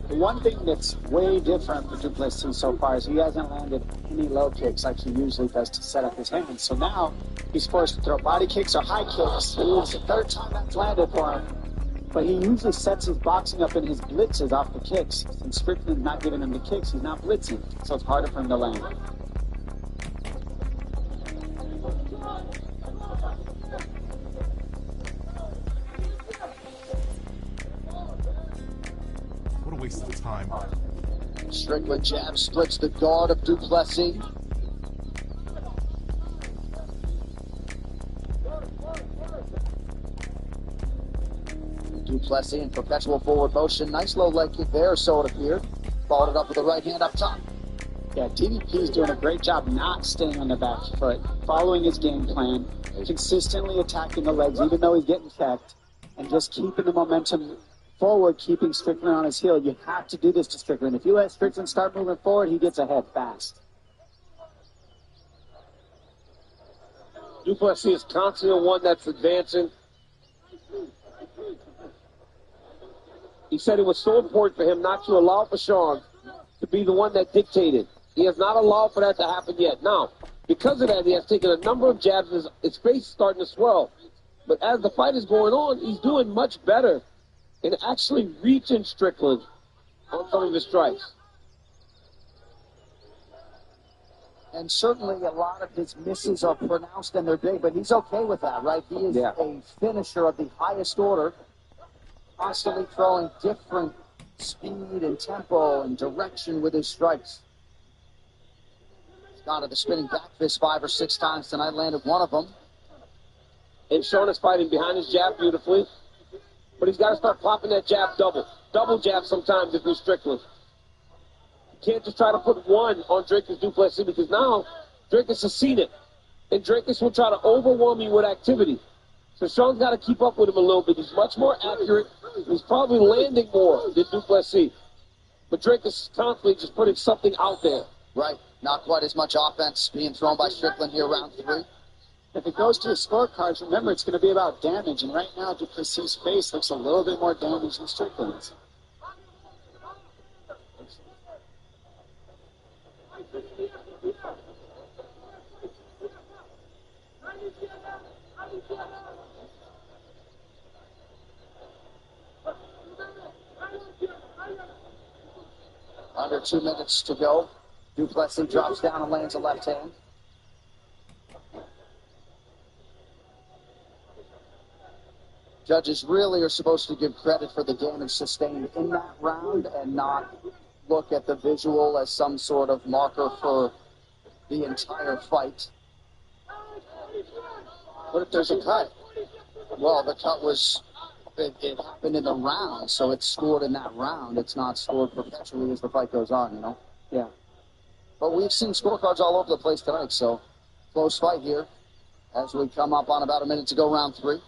The one thing that's way different for Duplessis so far is he hasn't landed any low kicks like he usually does to set up his hands. So now he's forced to throw body kicks or high kicks. It's the third time that's landed for him. But he usually sets his boxing up in his blitzes off the kicks. And Strickland's not giving him the kicks, he's not blitzing. So it's harder for him to land. What a waste of time. Strickland jab splits the guard of Duplessis. Duplessis in perpetual forward motion. Nice low leg kick there, so it appeared. Followed it up with the right hand up top. Yeah, DDP is doing a great job not staying on the back foot, following his game plan, consistently attacking the legs even though he's getting checked, and just keeping the momentum forward, keeping Strickland on his heel. You have to do this to Strickland. If you let Strickland start moving forward, he gets ahead fast. Duplessis is constantly the one that's advancing. He said it was so important for him not to allow for Sean to be the one that dictated. He has not allowed for that to happen yet. Now, because of that, he has taken a number of jabs. His face is starting to swell. But as the fight is going on, he's doing much better in actually reaching Strickland on some of his strikes. And certainly a lot of his misses are pronounced and they're big, but he's okay with that, right? He is a finisher of the highest order, constantly throwing different speed and tempo and direction with his strikes. He's gone to the spinning back fist 5 or 6 times tonight, landed one of them. And Sean is fighting behind his jab beautifully, but he's got to start popping that jab double jab sometimes if he's Strickland. You can't just try to put one on Dricus Duplessis because now Dricus has seen it, and Dricus will try to overwhelm you with activity. So Sean's got to keep up with him a little bit. He's much more accurate. He's probably landing more than Duplessis. But Dricus is constantly just putting something out there. Right. Not quite as much offense being thrown by Strickland here, round 3. If it goes to the scorecards, remember it's going to be about damage. And right now, Duplessis' face looks a little bit more damaged than Strickland's. Under 2 minutes to go. Duplessis drops down and lands a left hand. Judges really are supposed to give credit for the damage sustained in that round and not look at the visual as some sort of marker for the entire fight. What if there's a cut? Well, the cut was, it happened in the round, so it's scored in that round. It's not scored perpetually as the fight goes on, you know? Yeah. But we've seen scorecards all over the place tonight, so close fight here as we come up on about a minute to go, round 3.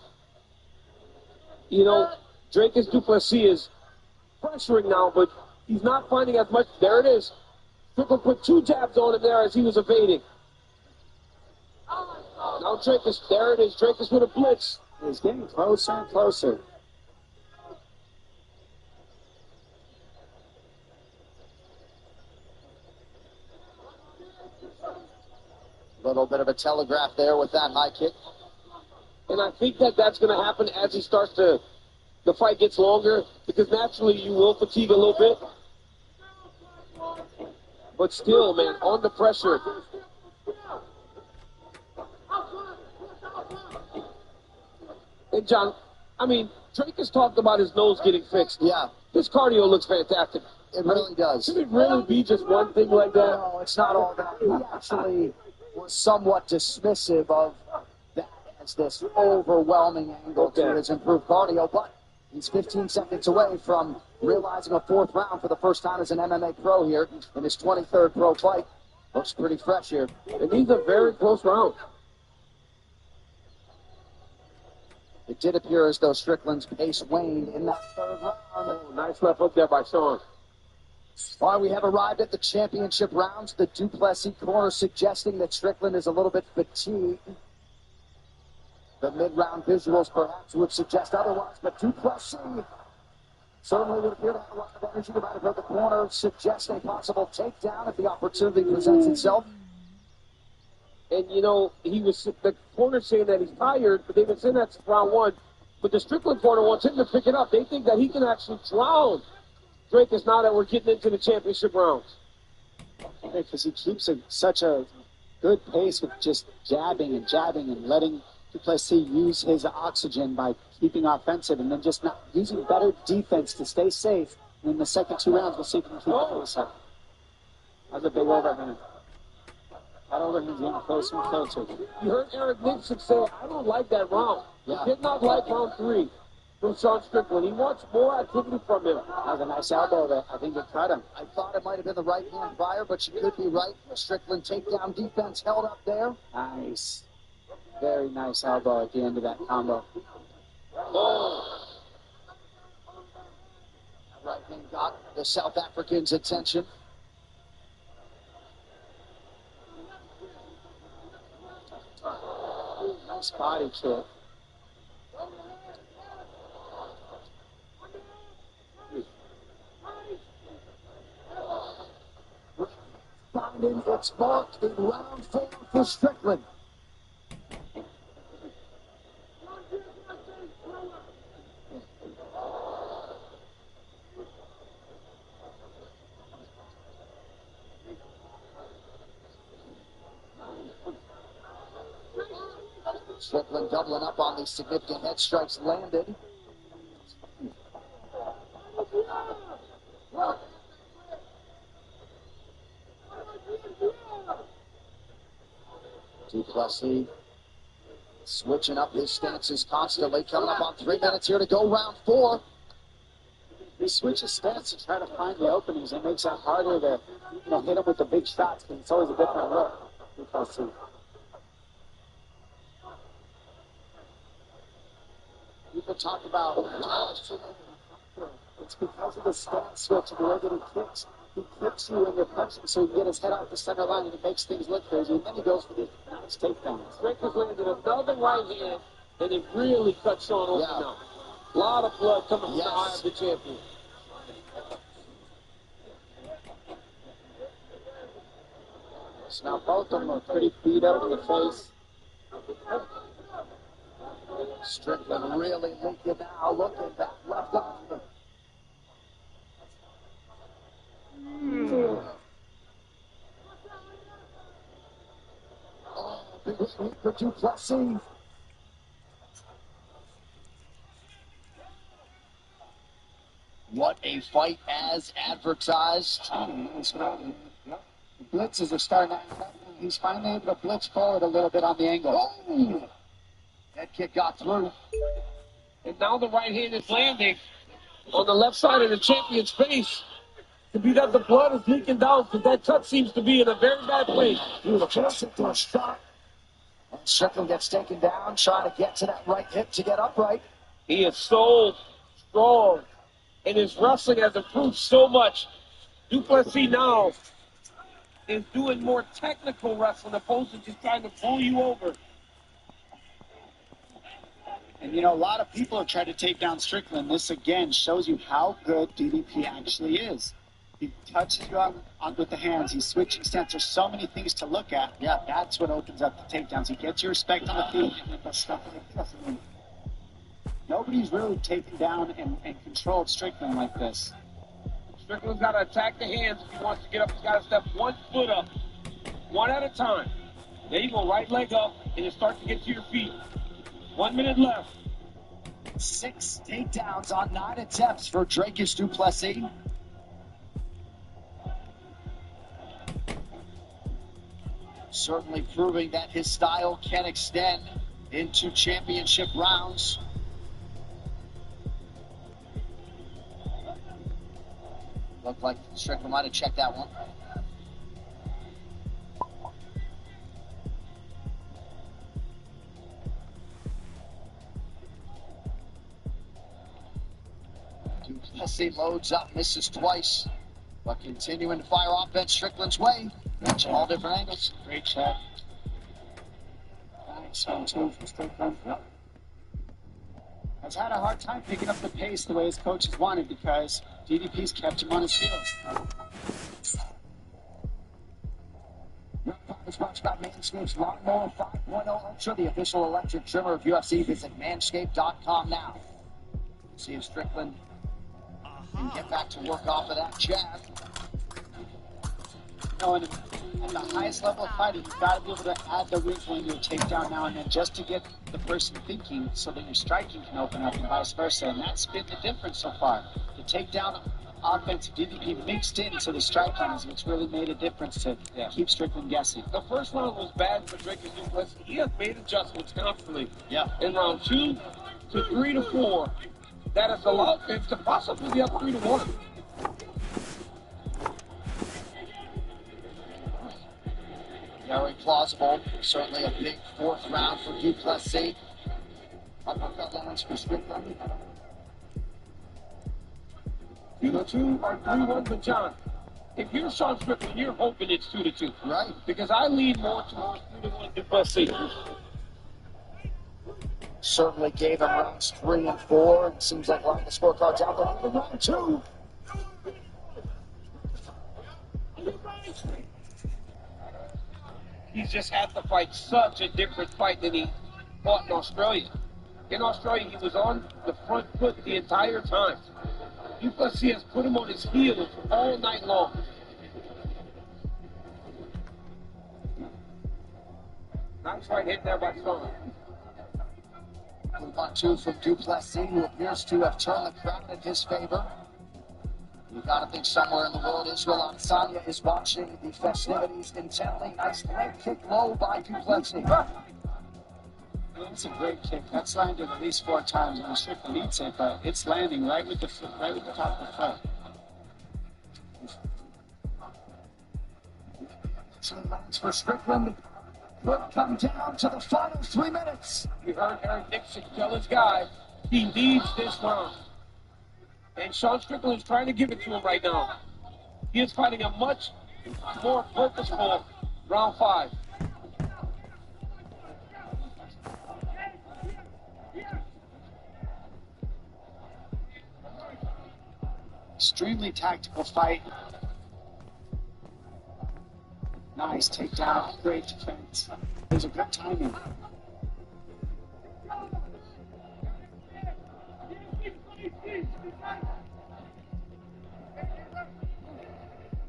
You know, Dricus Duplessis is pressuring now, but he's not finding as much. There it is. Strickland put 2 jabs on him there as he was evading. Now Dricus, there it is. Dricus with a blitz. He's getting closer and closer. Little bit of a telegraph there with that high kick. And I think that that's going to happen as he starts to, the fight gets longer, because naturally you will fatigue a little bit. But still, man, under pressure. And John, I mean, Drake has talked about his nose getting fixed. Yeah. His cardio looks fantastic. It really does. Should it really be just one thing like that? No, it's not all that. He actually was somewhat dismissive of that as this overwhelming angle to his improved cardio, but he's 15 seconds away from realizing a 4th round for the first time as an MMA pro here in his 23rd pro fight. Looks pretty fresh here. And these are very close rounds. It did appear as though Strickland's pace waned in that 3rd round. Oh, nice left hook there by Sean. While we have arrived at the championship rounds, the Duplessis corner suggesting that Strickland is a little bit fatigued. The mid-round visuals perhaps would suggest otherwise, but Duplessis certainly would appear to have a lot of energy. You might have heard the corner suggest a possible takedown if the opportunity presents itself. And, you know, the corner saying that he's tired, but they've been saying that since round 1. But the Strickland corner wants him to pick it up. They think that he can actually drown Drake is now that we're getting into the championship rounds. Because he keeps such a good pace with just jabbing and letting Duplessis use his oxygen by keeping offensive and then just not using better defense to stay safe. And in the second 2 rounds, we'll see if he can keep the pace up. That's a big overhand. That overhand's getting closer and closer. You heard Eric Nixon say, I don't like that round. Yeah. He did not like round 3 from Sean Strickland. He wants more activity from him. That was a nice elbow that I think it cut him. I thought it might have been the right hand prior, but you could be right. Strickland takedown defense held up there. Nice. Very nice elbow at the end of that combo. Oh. Right hand got the South African's attention. Nice body kick. Finding its mark in round 4 for Strickland. Strickland doubling up on these significant head strikes landed. Duplessis switching up his stances constantly, coming up on 3 minutes here to go, round 4. He switches stance to try to find the openings. It makes it harder to hit him with the big shots because it's always a different look. Duplessis. People talk about it's because of the stance switch and the way that he kicks. He kicks you when you're punching so he can get his head off the center line and it makes things look crazy. And then he goes for these nice takedowns. Drake has landed another right hand, and it really cut Sean open now. A lot of blood coming from the eye of the champion. So now both of them are pretty beat up in the face. Strickland really leaking now, looking back left eye. Oh, big hit for Duplessis. What a fight as advertised. The blitzes are starting to happen. He's finally able to blitz forward a little bit on the angle. Oh! That kick got through. And now the right hand is landing on the left side of the champion's face. To be that the blood is leaking down because that cut seems to be in a very bad place. Beautiful shot. And Strickland gets taken down, trying to get to that right hip to get upright. He is so strong, and his wrestling has improved so much. Duplessis now is doing more technical wrestling opposed to just trying to pull you over. And, a lot of people have tried to take down Strickland. This, again, shows you how good DDP actually is. He touches you on with the hands. He's switching stance. There's so many things to look at. Yeah, that's what opens up the takedowns. He gets your respect on the feet. And the stuff like this. I mean, nobody's really taken down and controlled Strickland like this. Strickland's got to attack the hands if he wants to get up. He's got to step 1 foot up, one at a time. There you go, right leg up, and you start to get to your feet. 1 minute left. 6 takedowns on 9 attempts for Dracus du Plessis. Certainly proving that his style can extend into championship rounds. Looked like Strickland might have checked that one. du Plessis loads up, misses twice, but continuing to fire offense Strickland's way. Watching all different angles. Great check. Nice 1-2 from Strickland. Has had a hard time picking up the pace the way his coaches wanted because DDP's kept him on his heels. Is watched by Manscaped's Lawnmower 5.0 Ultra, the official electric trimmer of UFC. Visit manscaped.com now. See if Strickland can get back to work off of that jab. You know, and at the highest level of fighting, you've got to be able to add the wrinkle into a takedown now and then just to get the person thinking so that your striking can open up and vice versa. And that's been the difference so far. The takedown offense DDP mixed into the striking is what's really made a difference to keep Strickland guessing. The first round was bad for Dracus du Plessis. He has made adjustments constantly. Yeah. In round 2 to 3 to 4, that has allowed him to possibly be up 3 to 1. Very plausible. Certainly a big 4th round for du Plessis. Uppercut lands for Strickland. 2 to 2 or 3-1, but John, if you're Sean Strickland, you're hoping it's 2 to 2. Right. Because I lean more towards 3 to 1 du Plessis. Certainly gave him rounds 3 and 4. It seems like line the scorecards out there. Even round 2. He's just had to fight such a different fight than he fought in Australia. In Australia, he was on the front foot the entire time. du Plessis has put him on his heels all night long. Nice right hit there by Sean. 1-2 from du Plessis, who appears to have turned the crowd in his favor. You gotta think somewhere in the world Israel Adesanya is watching the festivities intently. Nice leg kick low by du Plessis. That's a great kick. That's landed at least 4 times. And Strickland eats it, but it's landing right with the foot, right with the top of the foot. So lands for Strickland. Could come down to the final 3 minutes. You heard Eric Dixon tell his guy he needs this round. And Sean Strickland is trying to give it to him right now. He is fighting a much more purposeful round 5. Extremely tactical fight. Nice takedown, great defense. There's a good timing.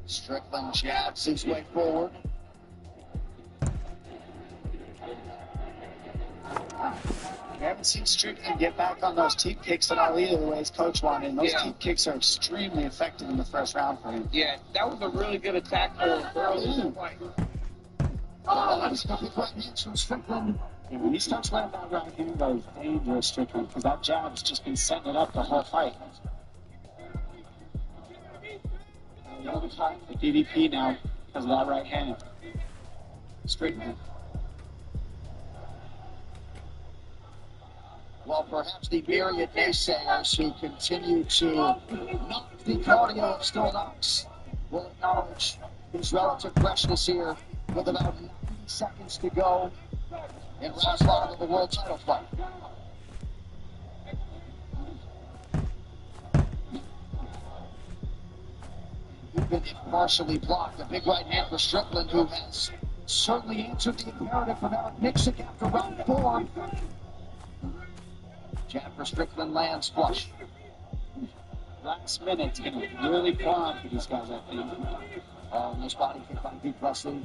Strickland jabs his way forward. We haven't seen Strickland get back on those teep kicks at all either, the way his coach wanted. And those teep kicks are extremely effective in the first round for him. Yeah, that was a really good attack for him early in the fight. And when he starts letting that right hand go, it's dangerous, Strickland, because that jab has just been setting it up the whole fight. The DDP now because of that right hand. Strickland. Well, perhaps the myriad naysayers who continue to knock the cardio of Still Knox will acknowledge his relative freshness here with about 90 seconds to go in round 5 of the world title fight. Even if partially blocked, a big right hand for Strickland, who has certainly answered the imperative from Eric Nixick after round 4. Jab for Strickland lands flush. last minute's going to really pour on for these guys, I think. Nice body kick by Pete Presley.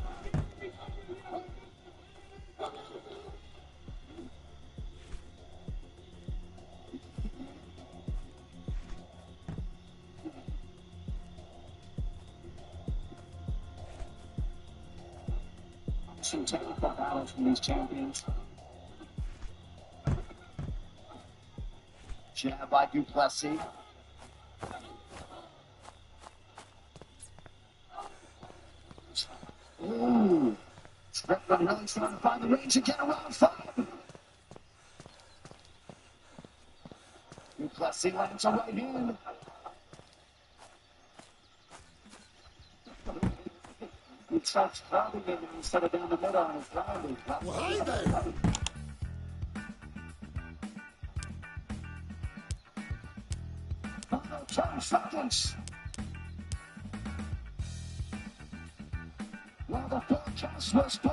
Some technical battles from these champions. Jab by Duplessis. Ooh. Strickland really starting to find the range again around 5. Duplessis lands a right hand. He starts crowding it instead of down the middle on his grounding. Why then? Final 10 seconds. Well, the forecast was good,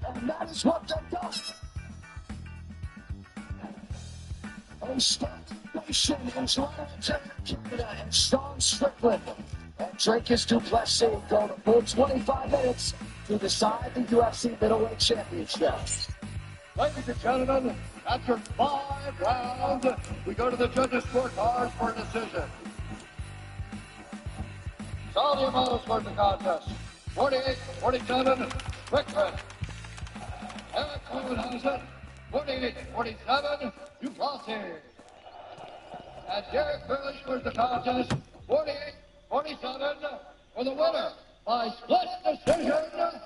and that is what they got. A speculation is Atlanta, Canada, and Sean Strickland. And Drake is Duplessis go to full 25 minutes to decide the UFC Middleweight Championship. Ladies and gentlemen, after 5 rounds, we go to the judges' scorecard for a decision. Charlie Amato starts the contest. 48-47, Strickland. Eric Cohen 48-47, Duplessis. And Derek Burley scores the contest. 48-47 for the winner by split decision.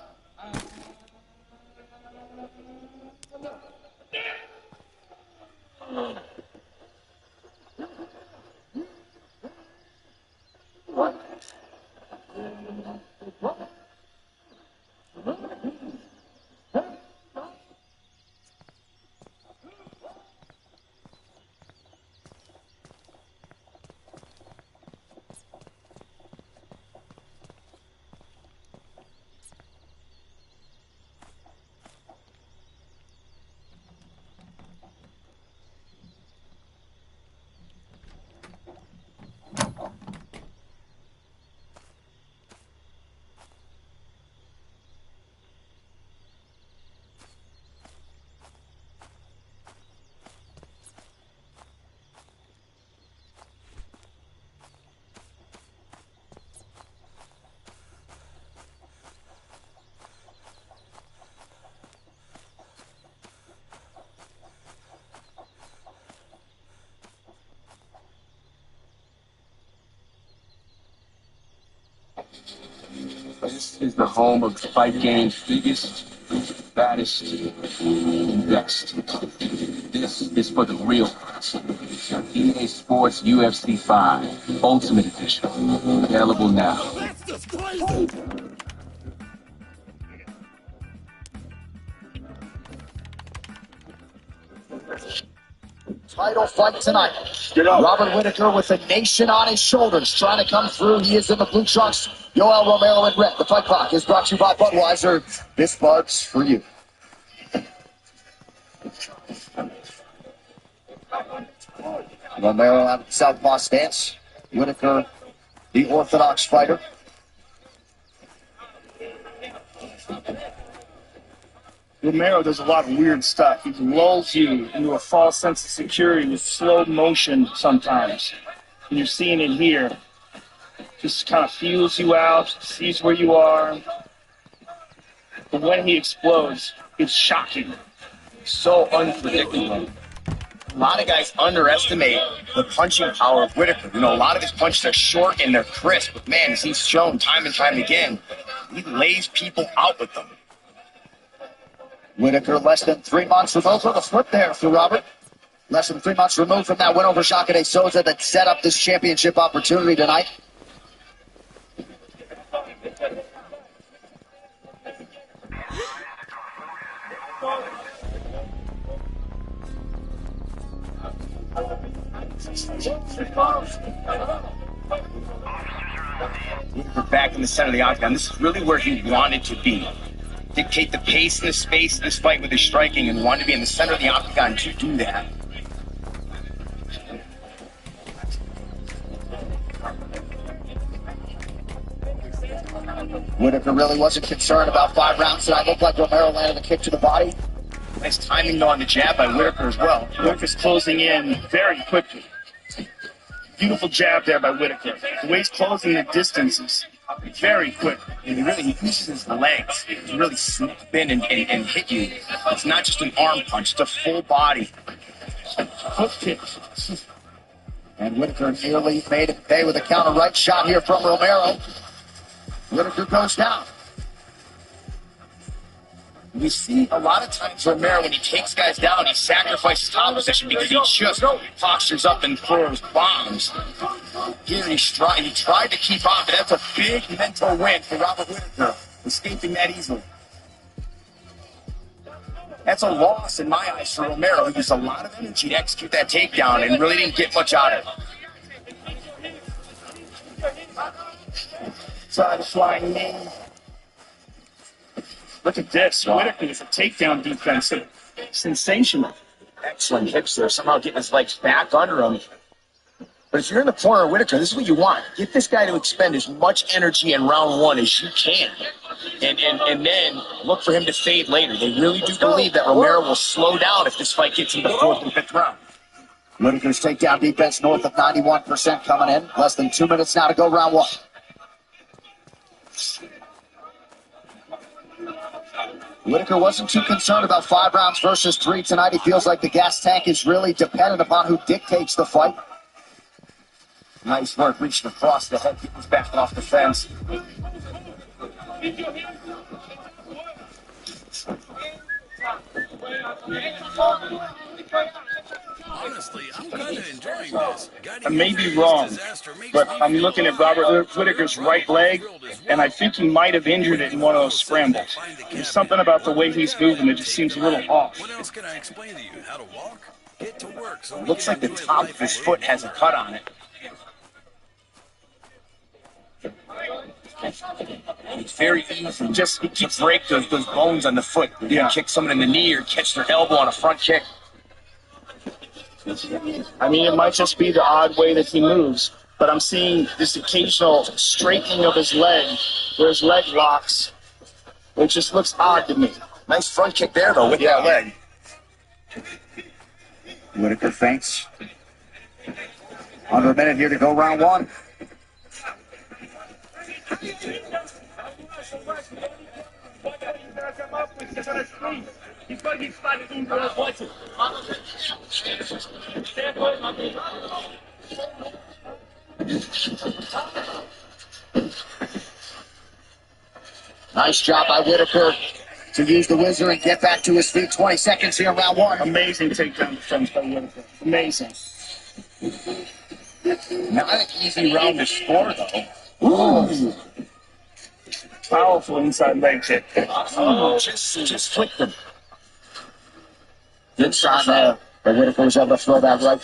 This is the home of Fight Game's biggest, baddest, and best. This is for the real ones. EA Sports UFC 5 Ultimate Edition. Available now. That's just crazy! Title fight tonight. Robert Whittaker with the nation on his shoulders, trying to come through. He is in the blue trunks. Yoel Romero in red. The fight clock is brought to you by Budweiser. This Bud's for you. Romero out of southpaw stance. Whittaker, the orthodox fighter. Romero does a lot of weird stuff. He lulls you into a false sense of security with slow motion sometimes. And you're seeing it here. Just kind of feels you out, sees where you are. But when he explodes, it's shocking. So unpredictable. A lot of guys underestimate the punching power of Whittaker. You know, a lot of his punches are short and they're crisp. But man, as he's shown time and time again, he lays people out with them. Whittaker less than 3 months removed from the flip there for Robert. Less than 3 months removed from that win over Jacare Souza that set up this championship opportunity tonight. Whittaker back in the center of the octagon. This is really where he wanted to be. Dictate the pace and the space of this fight with his striking, and wanted to be in the center of the octagon to do that. Whitaker really wasn't concerned about 5 rounds tonight. Looked like Romero landed a kick to the body. Nice timing though on the jab by Whitaker as well. Whitaker's closing in very quickly. Beautiful jab there by Whitaker. The way he's closing the distance is very quick. And he uses his legs to really snap in and hit you. It's not just an arm punch, it's a full body. Foot kick. And Whitaker nearly made it pay with a counter right shot here from Romero. Whitaker goes down. We see a lot of times Romero, when he takes guys down, he sacrifices top position because he just postures up and throws bombs. Here he tried to keep on, but that's a big mental win for Robert Whitaker, escaping that easily. That's a loss in my eyes for Romero. He used a lot of energy to execute that takedown and really didn't get much out of it. Side of flying knee. Look at this. Whitaker's a takedown defense. Sensational. Excellent hips there, somehow getting his legs back under him. But if you're in the corner of Whitaker, this is what you want. Get this guy to expend as much energy in round 1 as you can. And then look for him to fade later. They really do believe that Romero will slow down if this fight gets into the 4th and 5th round. Whitaker's takedown defense north of 91% coming in. Less than 2 minutes now to go round 1. Whitaker wasn't too concerned about 5 rounds versus 3 tonight. He feels like the gas tank is really dependent upon who dictates the fight. Nice work, reaching across the head, getting his back off the fence. Honestly, I'm kind of enjoying this. I may be wrong, but I'm looking at Robert Whitaker's right leg, and I think he might have injured it in one of those scrambles. There's something about the way he's moving that just seems a little off. What else can I explain to you? How to walk? Get to work. So Looks like the top of his foot has a cut on it. It's very easy. Just to break those bones on the foot. You can kick someone in the knee or catch their elbow on a front kick. I mean, it might just be the odd way that he moves, but I'm seeing this occasional straightening of his leg, where his leg locks. It just looks odd to me. Nice front kick there, though, with that leg. Whitaker feints. Under a minute here to go round 1. Nice job by Whitaker to use the whizzer and get back to his feet. 20 seconds here in round 1. Amazing takedown defense by Whitaker. Amazing. Not an easy round to score, though. Ooh. Powerful inside leg kick. Just flicked him. Good shot there. But Whitaker was able to throw that right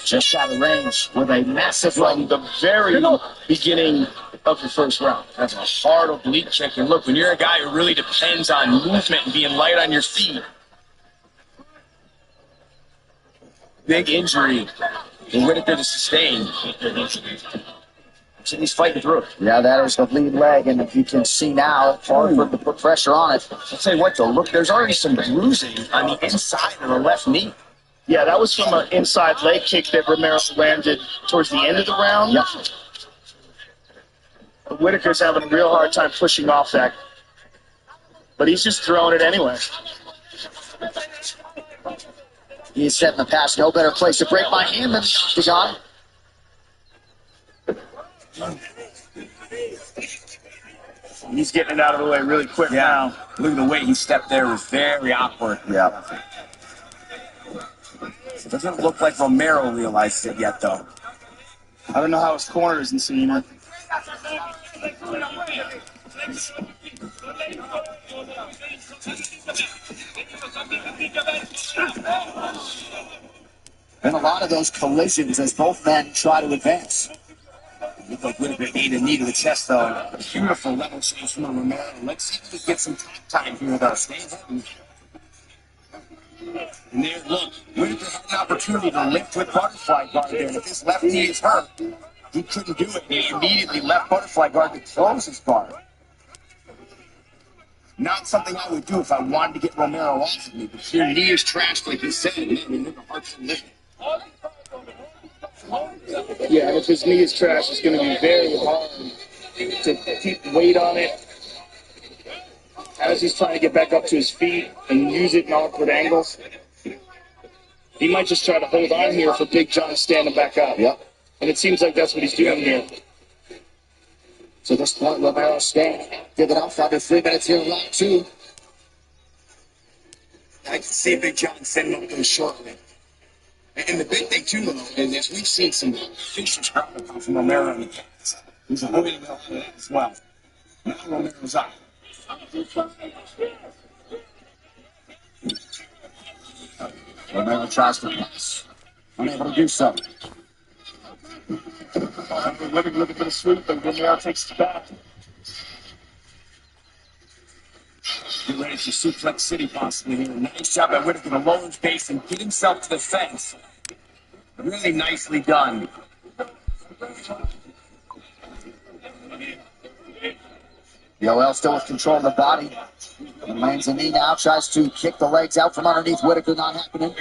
just out of range with a massive From the very beginning of the first round. That's a hard oblique kick. And look, when you're a guy who really depends on movement and being light on your feet, big injury for Whitaker to sustain. So he's fighting through it. Yeah, that is the lead leg, and if you can see now, it's hard for him to put pressure on it. I'll tell you what, though, look, there's already some bruising on the inside of the left knee. Yeah, that was from an inside leg kick that Romero landed towards the end of the round. Yep. Whitaker's having a real hard time pushing off that. But he's just throwing it anyway. He's said in the past, no better place to break my hand than the octagon. He's getting it out of the way really quick now. Look at the way he stepped there. It was very awkward. Yeah. It doesn't look like Romero realized it yet, though. I don't know how his corner isn't seeing it. And a lot of those collisions as both men try to advance. Looked like Whitaker ate a knee to the chest, though. Beautiful level change from Romero. Let's see if we get some time here, though. Stay heavy. And there, look, Whitaker had an opportunity to lift with butterfly guard there. And if his left knee is hurt, he couldn't do it. And he immediately left butterfly guard to close his guard. Not something I would do if I wanted to get Romero off of me. But if your knee is trashed, like you said, man, you never hard to lift it. Yeah, if his knee is trashed, it's going to be very hard to keep weight on it as he's trying to get back up to his feet and use it in awkward angles. He might just try to hold on here for Big John standing back up. Yep. And it seems like that's what he's doing here. To this point, Romero staying active and out under 3 minutes here in round 2. I can see Big John sending up those shortly. And the big thing, too, though, is we've seen some vicious ground come from Romero in the past. He's avoiding a lot of that as well. Now Romero's up. Romero tries to pass. Unable to do so. Looking for the sweep, but Romero takes it back. Get ready for Suplex City possibly here. Nice job by Whitaker to lower his base and get himself to the fence. Really nicely done. Yoel still with control of the body. And lands a knee now. Tries to kick the legs out from underneath Whitaker. Not happening.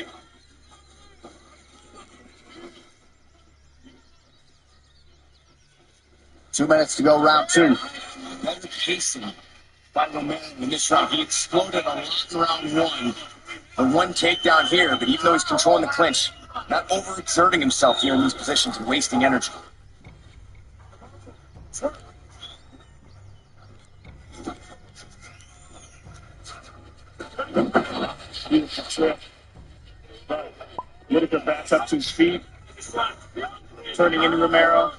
Two minutes to go, round 2. Better pacing by Romero in this round. He exploded a lot in round 1. The one takedown here, but even though he's controlling the clinch, not overexerting himself here in these positions and wasting energy. Beautiful trip. But Whitaker backs up to his feet, turning into Romero.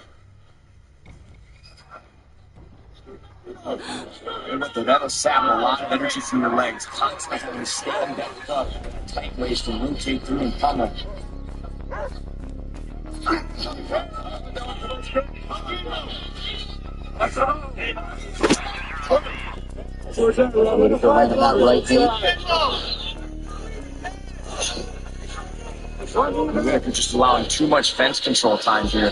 That'll sap a lot of energy from your legs. Constantly having to stand back up, tight waist and rotate through and pummel. Whitaker landing that right knee. Whitaker just allowing too much fence control time here.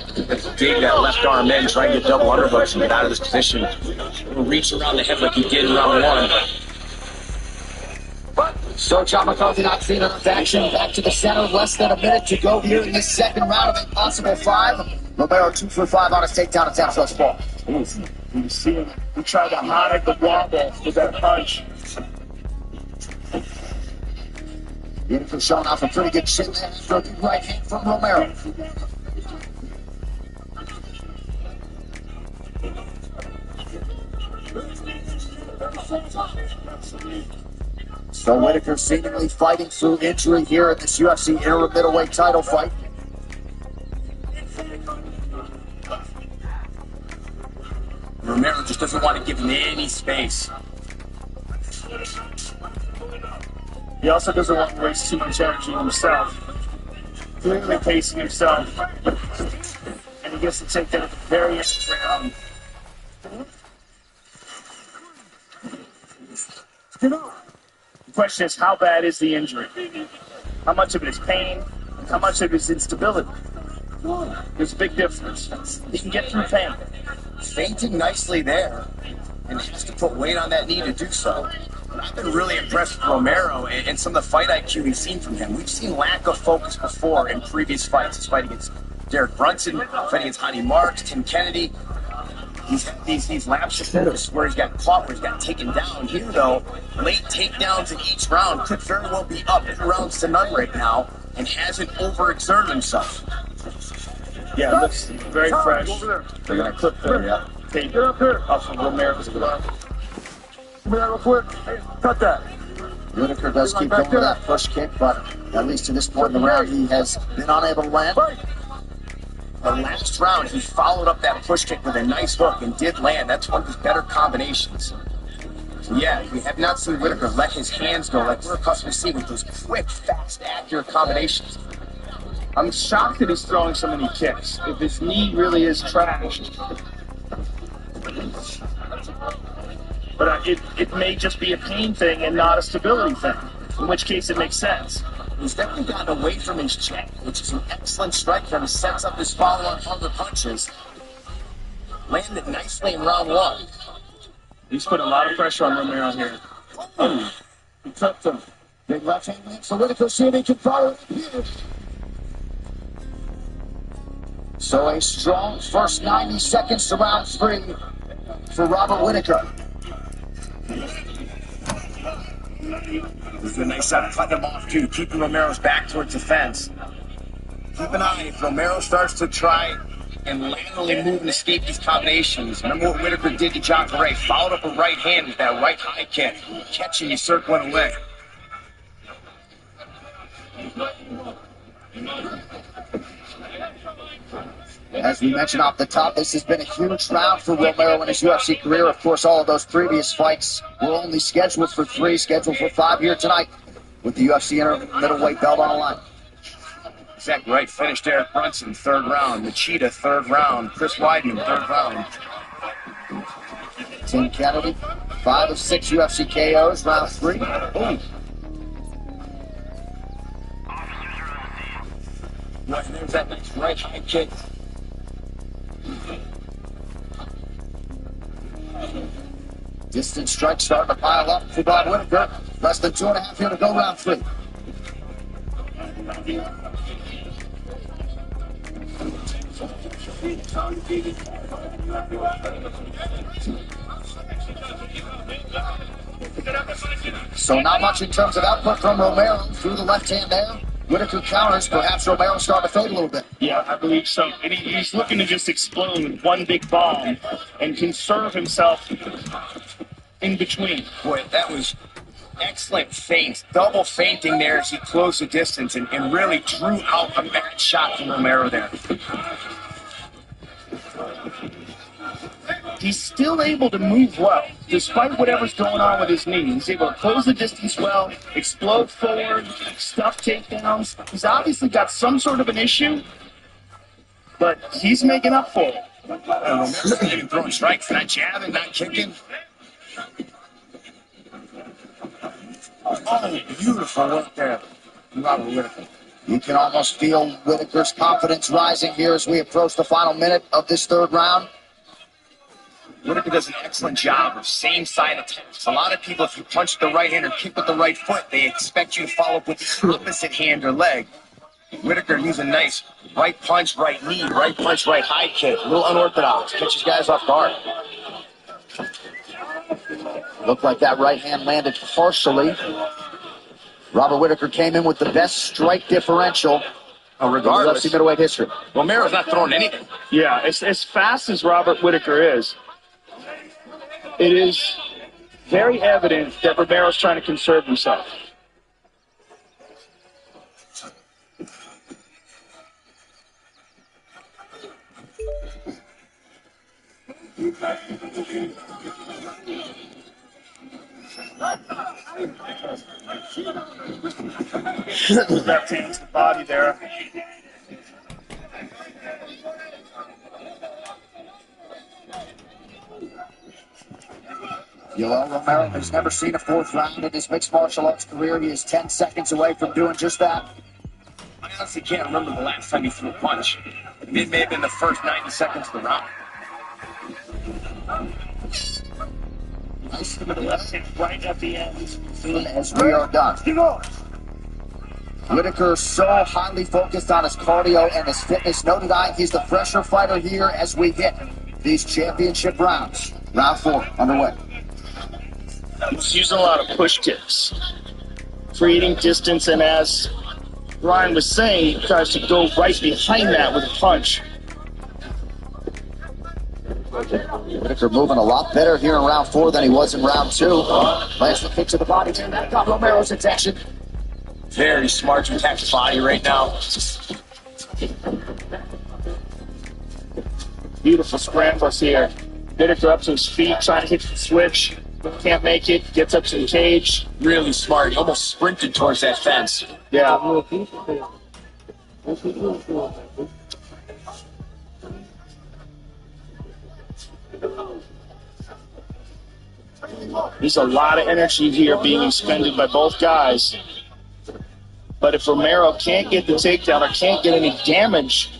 Dig that left arm in, try and get double underhooks and get out of this position. Reach around the head like he did in round 1. So John McCarthy not seeing enough action. Back to the center. Less than a minute to go here in this second round of a possible 5. Romero 2 for 5 on his takedown attempts thus far. You see him. He tried to hide the wobble with that punch. Whitaker showing off a pretty good chin there after a good right hand from Romero. So Whitaker seemingly fighting through injury here in this UFC interim middleweight title fight. Romero just doesn't want to give him any space. He also doesn't want to waste too much energy himself. Clearly pacing himself. And he gets to take that at the very end of the round. The question is, how bad is the injury? How much of it is pain? How much of it is instability? There's a big difference. He can get through pain. Fainting nicely there, and has to put weight on that knee to do so. I've been really impressed with Romero and some of the fight IQ we've seen from him. We've seen lack of focus before in previous fights. His fight against Derek Brunson, fight against Honey Marks, Tim Kennedy. He's had these lapses of focus where he's got caught, where he's got taken down. Here, though, late takedowns in each round could very well be up 2 rounds to none right now and hasn't overexerted himself. Yeah, it looks very fresh. They're going to clip there, yeah. Take it up here. Off of Romero's glove. Give me that real quick. Hey, cut that. Whitaker does keep going with that push kick, but at least to this point in the round, he has been unable to land. The last round, he followed up that push kick with a nice hook and did land. That's one of his better combinations. So yeah, we have not seen Whitaker let his hands go like we're accustomed to see with those quick, fast, accurate combinations. I'm shocked that he's throwing so many kicks. If his knee really is trashed. But it may just be a pain thing and not a stability thing, in which case it makes sense. He's definitely gotten away from his check, which is an excellent strike for him. He sets up his follow-on other punches. Landed nicely in round 1. He's put a lot of pressure on Romero here. He tripped him. Big left hand link, so Whitaker see if he can follow it here. So a strong first 90 seconds to round 3 for Robert Whitaker. This is a nice shot to cut him off, too, keeping Romero's back towards the fence. Keep an eye if Romero starts to try and laterally move and escape these combinations. Remember what Whitaker did to John Gray? Followed up a right hand with that right high kick, catching you circling away. As we mentioned off the top, this has been a huge round for Romero in his UFC career. Of course, all of those previous fights were only scheduled for 3, scheduled for 5 here tonight with the UFC middleweight belt on the line. Exactly right. Finished Eric Brunson, 3rd round. Machida, 3rd round. Chris Weidman, 3rd round. Tim Kennedy, 5 of 6 UFC KOs, round 3. Ooh. Right, there's that nice right high kick. Distance strikes starting to pile up for Bob Whitaker. Less than 2.5 here to go, round 3. So not much in terms of output from Romero through the left hand there. Whitaker counters, perhaps Romero starting to fade a little bit. Yeah, I believe so. And he's looking to just explode with one big bomb and conserve himself in between. Boy, that was excellent feint. Double feinting there as he closed the distance and really drew out a bad shot from Romero there. He's still able to move well, despite whatever's going on with his knee. He's able to close the distance well, explode forward, stuff takedowns. He's obviously got some sort of an issue, but he's making up for it. Romero's even throwing strikes, not jabbing, not kicking. Oh, beautiful work there, Robert Whitaker. You can almost feel Whitaker's confidence rising here as we approach the final minute of this 3rd round. Whitaker does an excellent job of same-side attacks. A lot of people, if you punch the right hand or kick with the right foot, they expect you to follow up with the opposite hand or leg. Whitaker using nice right punch, right knee, right punch, right high kick. A little unorthodox. Catches guys off guard. Looked like that right hand landed partially. Robert Whitaker came in with the best strike differential regardless, in UFC middleweight history. Romero's not throwing anything. Yeah, as fast as Robert Whitaker is, it is very evident that Romero's trying to conserve himself. Left hand to the body there. Yoel Romero has never seen a 4th round in his mixed martial arts career. He is 10 seconds away from doing just that. I honestly can't remember the last time he threw a punch. It may have been the first 90 seconds of the round. Nice left hand right at the end. Soon as we are done. Whitaker so highly focused on his cardio and his fitness. No denying he's the fresher fighter here as we hit these championship rounds. Round 4 underway. He's using a lot of push kicks, creating distance, and as Ryan was saying, he tries to go right behind that with a punch. Whitaker moving a lot better here in round 4 than he was in round 2. Lands the kick to the body, and that got Romero's attention. Very smart to attack the body right now. Beautiful scrambles here. Whitaker up to his feet, trying to hit the switch. Can't make it. Gets up to the cage. Really smart. He almost sprinted towards that fence. Yeah. There's a lot of energy here being expended by both guys. But if Romero can't get the takedown or can't get any damage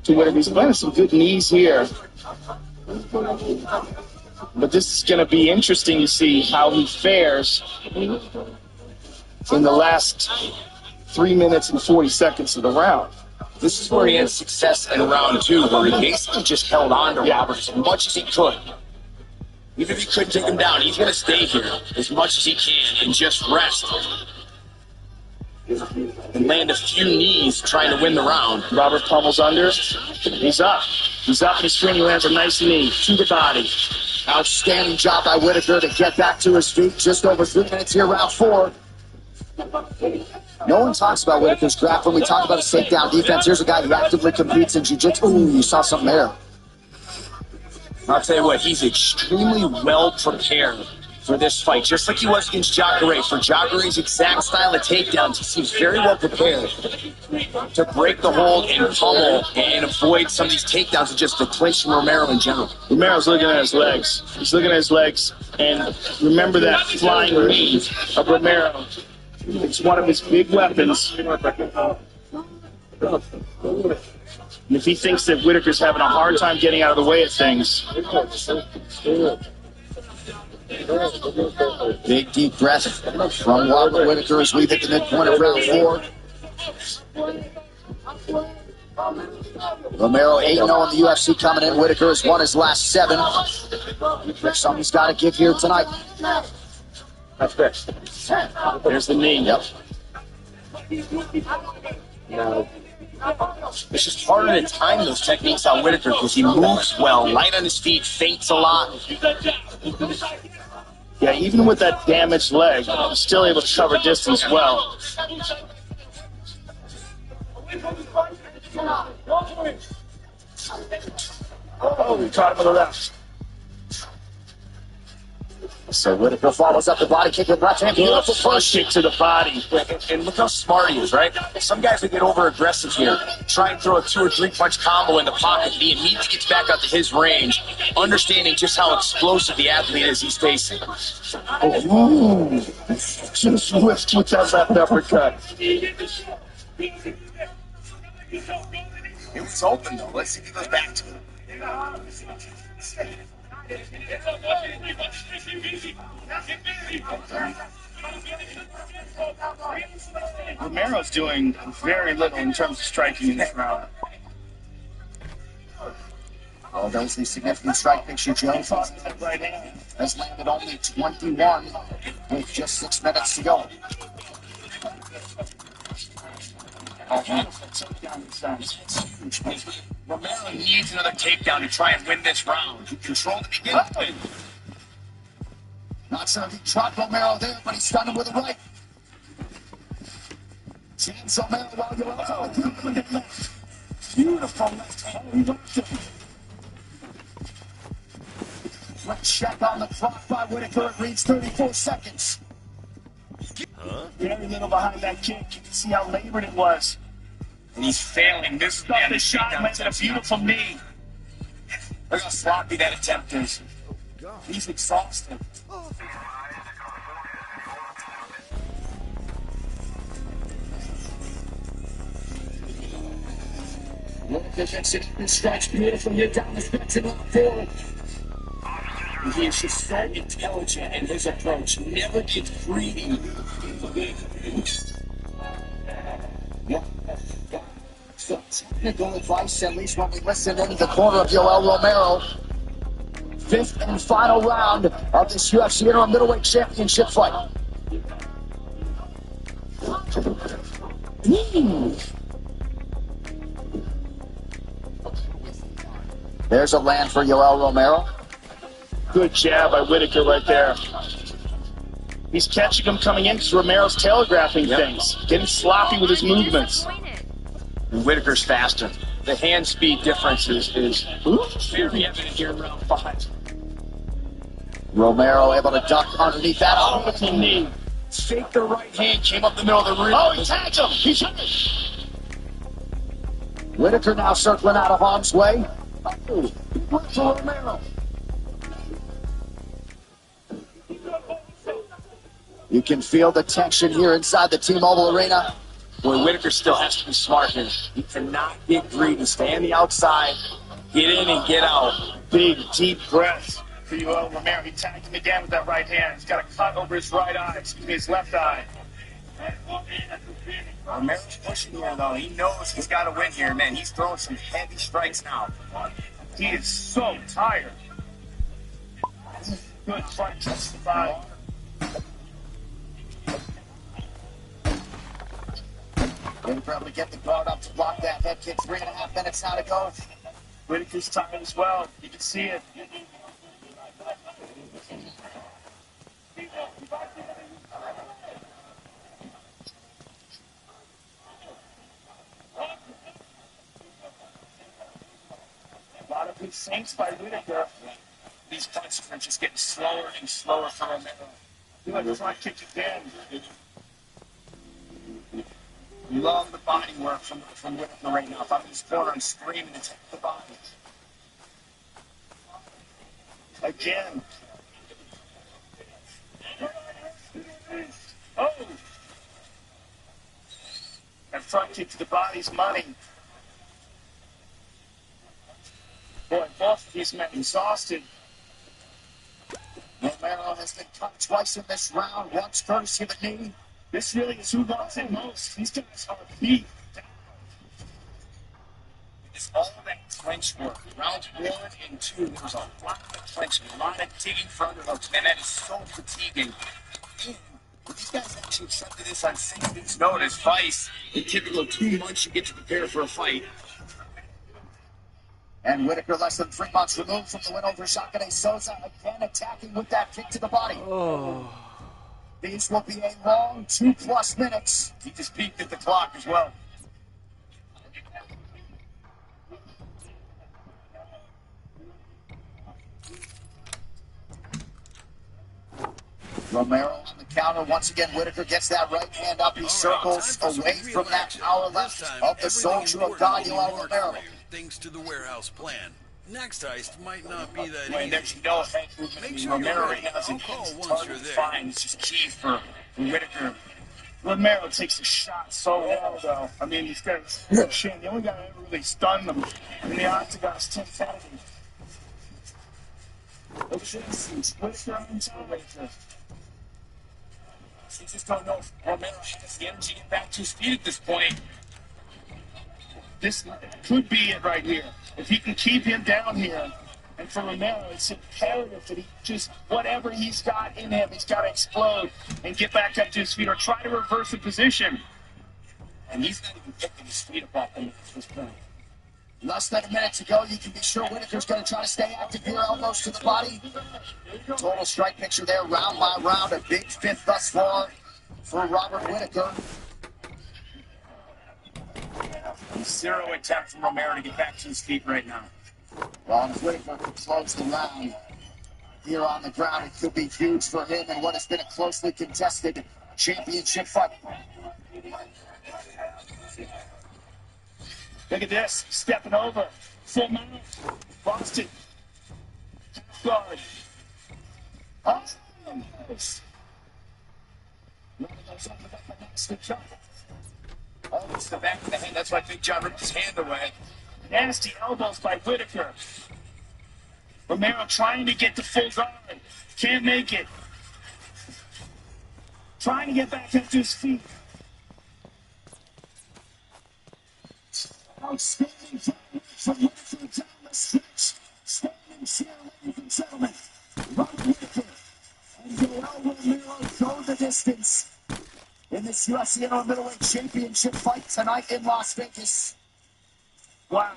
to Whitaker, he's playing some good knees here. But this is going to be interesting to see how he fares in the last 3 minutes and 40 seconds of the round. This is where he had success in round 2, where he basically just held on to Robert as much as he could. Even if he couldn't take him down, he's going to stay here as much as he can and just rest. And land a few knees trying to win the round. Robert pummels under. He's up. He's up in his screen. He lands a nice knee to the body. Outstanding job by Whitaker to get back to his feet. Just over 3 minutes here, round 4. No one talks about Whitaker's grappling. We talk about his takedown defense. Here's a guy who actively competes in jiu-jitsu. Ooh, you saw something there. I'll tell you what, he's extremely well prepared for this fight, just like he was against Jacare. For Jacare's exact style of takedowns, he seems very well prepared to break the hold and pummel and avoid some of these takedowns and just to clinch from Romero in general. Romero's looking at his legs. He's looking at his legs, and remember that flying knee of Romero. It's one of his big weapons. And if he thinks that Whitaker's having a hard time getting out of the way of things. Big deep breath from Robert Whitaker as we hit the midpoint of round 4. Romero 8-0 in the UFC coming in. Whitaker has won his last 7. Something's got to give here tonight. That's fixed. There's the knee. Yep. No. It's just harder to time those techniques on Whitaker because he moves well, light on his feet, feints a lot. Yeah, even with that damaged leg, he's still able to cover distance well. Oh, he caught him with the left. So Whitaker follows up the body kick with left hand. Beautiful first kick to the body. And look how smart he is, right? Some guys that get over aggressive here, try and throw a 2 or 3 punch combo in the pocket. He immediately gets back out to his range, understanding just how explosive the athlete is he's facing. Ooh, just whiffed with that left uppercut. It was open though. Let's see if he goes back to it. Romero's doing very little in terms of striking in this round. Oh, that was the significant strike picture, Joe. Right hand has landed only 21 with just 6 minutes to go. Romero needs another takedown to try and win this round. He controlled the beginning. Not sure if he dropped Romero there, but he stunned him with a right. Chance Romero while you're out. Beautiful left hand. He left him. Quick check on the clock by Whitaker. It reads 34 seconds. Very little behind that kick. You can see how labored it was. And he's failing. This Stuffed the shot and went in a beautiful knee. Look how sloppy that attempt is. He's exhausted. Strikes beautiful here down the stretch in round 4. He is just so intelligent in his approach. Never gets greedy. So technical advice, at least when we listen into the corner of Yoel Romero. 5th and final round of this UFC interim middleweight championship fight. There's a land for Yoel Romero. Good jab by Whitaker right there. He's catching him coming in because Romero's telegraphing things, getting sloppy with his movements. And Whitaker's faster. The hand speed difference is very evident here in round 5. Romero able to duck underneath that. Oh, knee. Faked the right hand, came up the middle of the ring. Oh, he tagged him. He's hit. Whitaker now circling out of harm's way. Oh, for Romero. You can feel the tension here inside the T-Mobile Arena. Boy, Whitaker still has to be smart here. He cannot get greedy. Stay on the outside, get in and get out. Big, deep breath. for Yoel Romero. He tagged him again with that right hand. He's got a cut over his right eye, his left eye. Romero's pushing here, though. He knows he's got to win here, man. He's throwing some heavy strikes now. He is so tired. Good front kick to the body. Whitaker able to get the guard up to block that head kick. 3.5 minutes now to go. Whitaker's tired as well. You can see it. A lot of good sinks by Whitaker. These punches are just getting slower and slower for Romero. Look at the front kick again. Love the body work from Whitaker right now. If I'm in this corner, I'm screaming to take the body. Again. Oh! That front kick to the body's money. Boy, both of these men exhausted. Romero has been cut twice in this round. Once courtesy of a knee. This really is who wants it most. These guys are beat down. It's all that clinch work. Rounds 1 and 2, there was a lot of clinching, a lot of digging for underhooks. Man, that is so fatiguing. And these guys actually accepted this on 6 weeks' notice. Vice, the typical 2 months you get to prepare for a fight. And Whitaker less than 3 months removed from the win over Jacare Souza, again attacking with that kick to the body. These will be a long 2+ minutes. He just peeked at the clock as well. Romero on the counter. Once again, Whitaker gets that right hand up. He circles away from that power left of the soldier of God, Yoel Romero. Things to the warehouse plan. Next heist might not be that When easy. there's no head movement, Make sure Romero you're right ready. now is I'll in call his once target you're there. fine. It's just key for Whitaker. Romero takes a shot so well, though. I mean, these guys, the only guy that ever really stunned them in the octagon is Tim Kennedy. Those instances, Whitaker and Whitaker. You just don't know if Romero has the energy to get back to his feet at this point. This could be it right here. If he can keep him down here, and for Romero, it's imperative that he just, whatever he's got in him, he's got to explode and get back up to his feet or try to reverse the position. And he's not even picking his feet up off them at this point. Less than a minute to go. You can be sure Whitaker's going to try to stay active here. Elbows to the body. Total strike picture there, round by round. A big fifth thus far for Robert Whitaker. 0 attempt from Romero to get back to his feet right now. Well, if Whitaker close the round here on the ground, it could be huge for him in what has been a closely contested championship fight. Look at this, stepping over, full mount, lost it, guard. Oh, nice. Oh, it's the back of the hand. That's why Big John ripped his hand away. Nasty elbows by Whitaker. Romero trying to get to full guard. Can't make it. Trying to get back up to his feet. Outstanding from Whitaker down the stretch. Standing here, ladies and gentlemen. Robert Whitaker and Yoel Romero go the distance In this UFC Interim Middleweight Championship fight tonight in Las Vegas. Wow.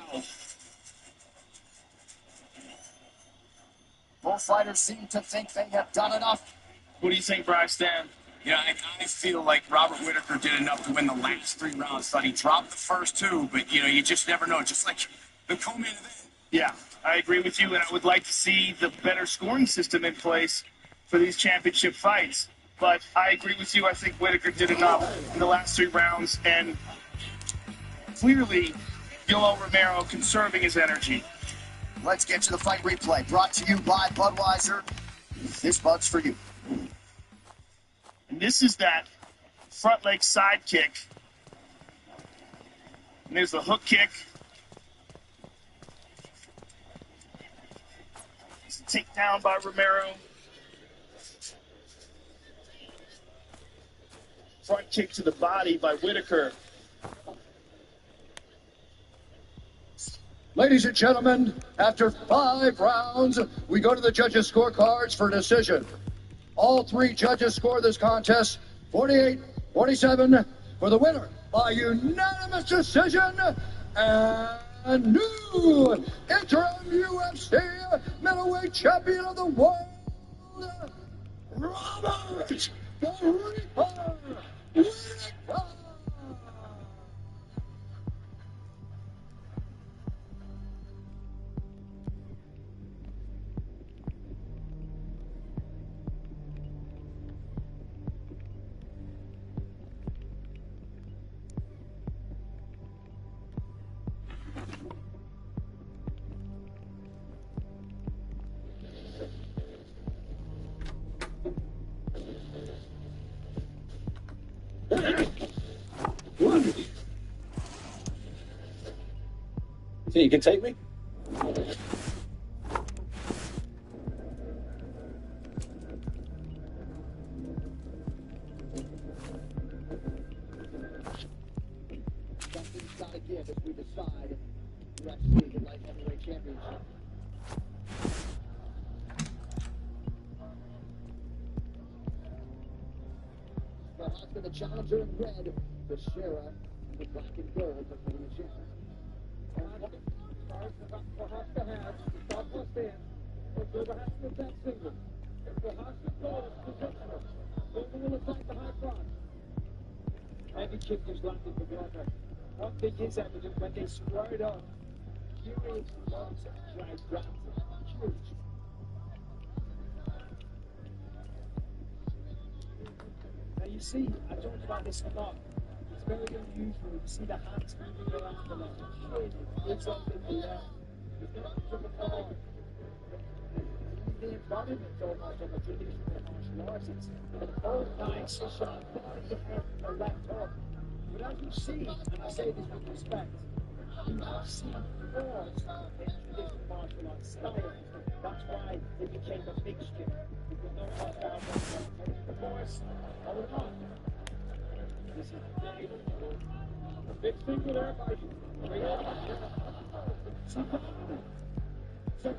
Both fighters seem to think they have done enough. What do you think, Bryce Stan? You know, I feel like Robert Whitaker did enough to win the last 3 rounds. Thought he dropped the first 2, but, you know, you just never know. Just like the co-main event. Yeah, I agree with you, and I would like to see the better scoring system in place for these championship fights. But I agree with you. I think Whitaker did enough in the last 3 rounds, and clearly Yoel Romero conserving his energy. Let's get to the fight replay, brought to you by Budweiser. This Bud's for you. And this is that front leg side kick. And there's the hook kick. takedown by Romero. Front kick to the body by Whitaker. Ladies and gentlemen, after 5 rounds, we go to the judges' scorecards for decision. All 3 judges score this contest 48-47 for the winner by unanimous decision and new interim UFC middleweight champion of the world, Robert the Reaper Whitaker. You think you can take me? Something's got to give if we decide UFC, the light heavyweight championship. Oscar, the challenger in red, Bashira, the black and gold, the Kenny champ. Prohaska has the southwest end, but Prohaska is that single. If Prohaska goes positional, Silva will attack the high cross. Heavy kick is landed for Glover. One thing is evident when they squared up, Fury loves gigantic, huge. Now you see, I talked about this a lot. It's very unusual. You see the hands moving around the left. It's up in the air. It's not to the floor. The embodiment almost of a traditional martial arts. It's all nice, sharp, the left hook. But as you see, and I say this with respect, you have seen more in traditional martial arts style. That's why it became a mixture. You can no longer have the force or not. This is very A big single there by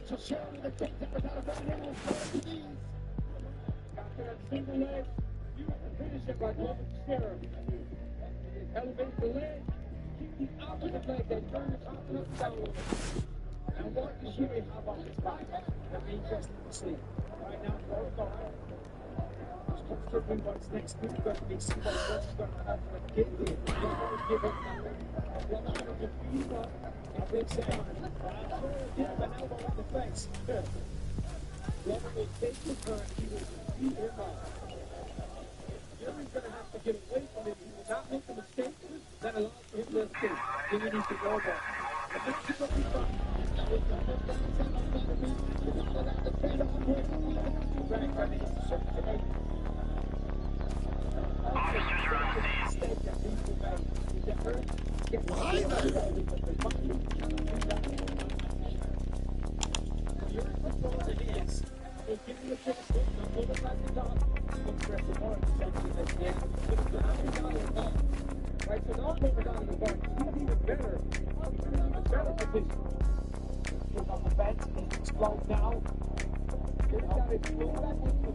To show the thing that was out of the middle of the after that single leg, you have to finish it like Robert Stern. Elevate the leg, keep the opposite leg, then turn the top and up down. And what does Huey have on his back? That'll be interesting to see. Right now, just considering what's next week, going to be see what's going to happen with Gidley. They're going to give up nothing. They're not going to defeat him. If they say, give him an elbow in the face. Whoever will take the turn, he will beat him up. Fury's going to have to get away from him. He will not make a mistake that allows for him to escape. Fury needs to go back. The next is what we got. Right, so now over down to the bar. He's even better. Better position. He's on the bench. He's explode now. He's got it full back into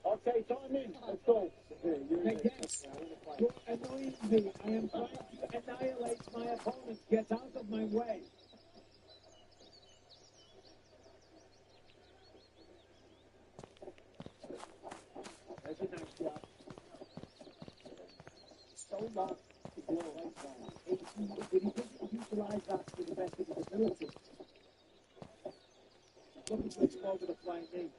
Okay, time in. Let's go. Hey, yes. You're annoying me. I am trying to annihilate my opponent. Get out of my way. There's a nice shot. So lost to blow right down. Did he didn't utilize that to the best of his ability? Looking to explode with a flying knee.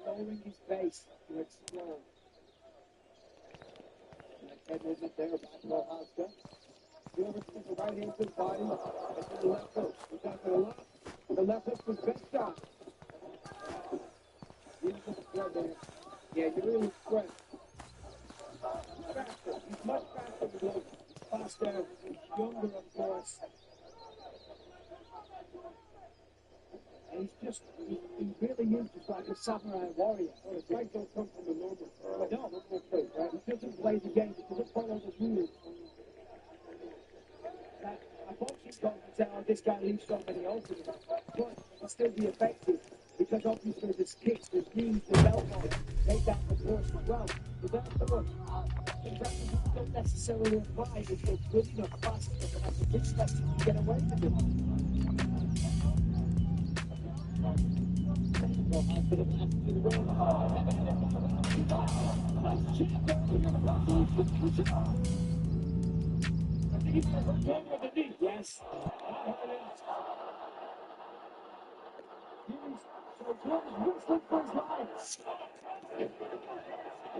Lowering his base to explode. Head movement there, back row Oscar. The other is the right hand to the body, and then the left hook. We got to the left. The left hook was best shot. Beautiful spread there. Yeah, you really spread. Faster. He's much faster than those. Faster, younger, of course. And he really is just like a samurai warrior. Well, the fight don't come from the normal. But no, right? He doesn't play the game. He doesn't follow the rules. A boxing coach can say, oh, this guy leaves so many openings. But it'll still be effective. Because obviously there's kicks, there's knees, there's elbows. Take down the force as well. But therefore, exactly don't necessarily apply if they're good enough, fast enough, and have the reflexes to get away with it. Yes. So Jordan's whistling for his life.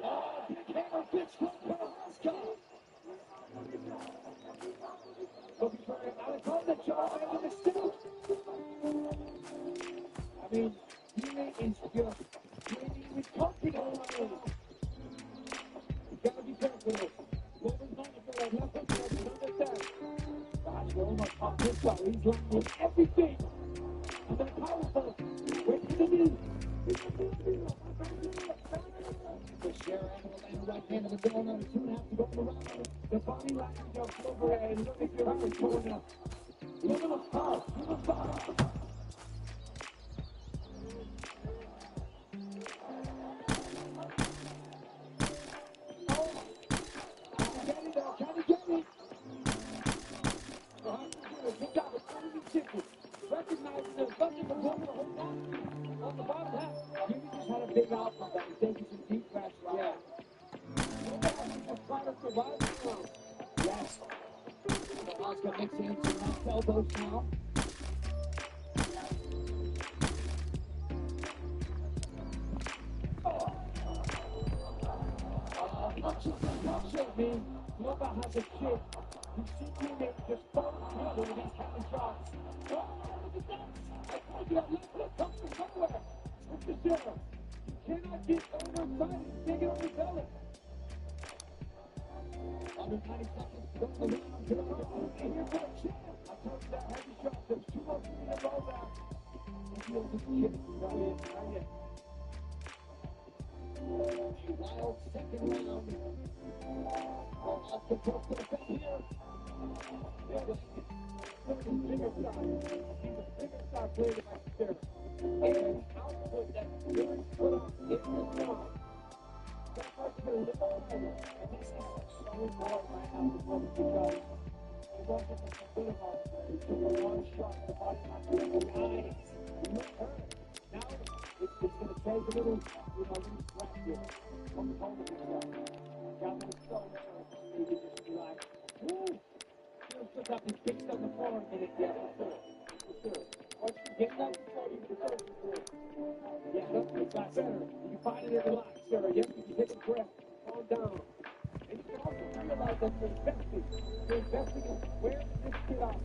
Oh, big hammer fist from Carrasco. Looking for an anaconda jaw and a mistake. I mean, Yuri is just winning with confidence. You gotta be careful. Roman's on the floor, left hook, another tap. Gosh, we're almost off this guy. He's landing everything. And they're powerful. Wait for the knee. The share angle and right hand of the door, number 2.5 to go in the round. The body language of Silver, and look at your arms going up. Little power, little power. Recognizing there's nothing but one to hold on the bottom half. Jimmy just had a big outcome that he's taking some deep breaths right now. Yes. Oscar mixing in some nice elbows now. Not shot, man. Nova has a kick. You see teammates just fall together with these kind of shots. Oh, look at that! I told you that left hook comes from somewhere. With the zero. You cannot get overexcited. You can't get overzealous. Under 90 seconds, going around to the road. And here's that chance. I told you that heavy shot. There's 2 more in the roll back. He feels this kid. Not yet. Not yet. A wild second round. Oscar goes to the gun here. They're like it. Look at his bigger side. He's a bigger side player than Sarah. And the output that Fury's put up in this round. That part's been a little harder. And this is so hard right now because he wasn't a good enough. He took a long shot. The body not doing the eyes. He looked hurt. Now it's going to take a little, little scratch here. From the home of himself. Got him so nervous. He can just relax. Woo! He'll pick up his kicks on the floor and it gets through. Once you get that before you can search for it. Yeah, look, it's got better. You can find it in the lock, Sarah. Yes, you can take a breath. Calm down. And you can also realize that you're investing. You're investing in where this kid out.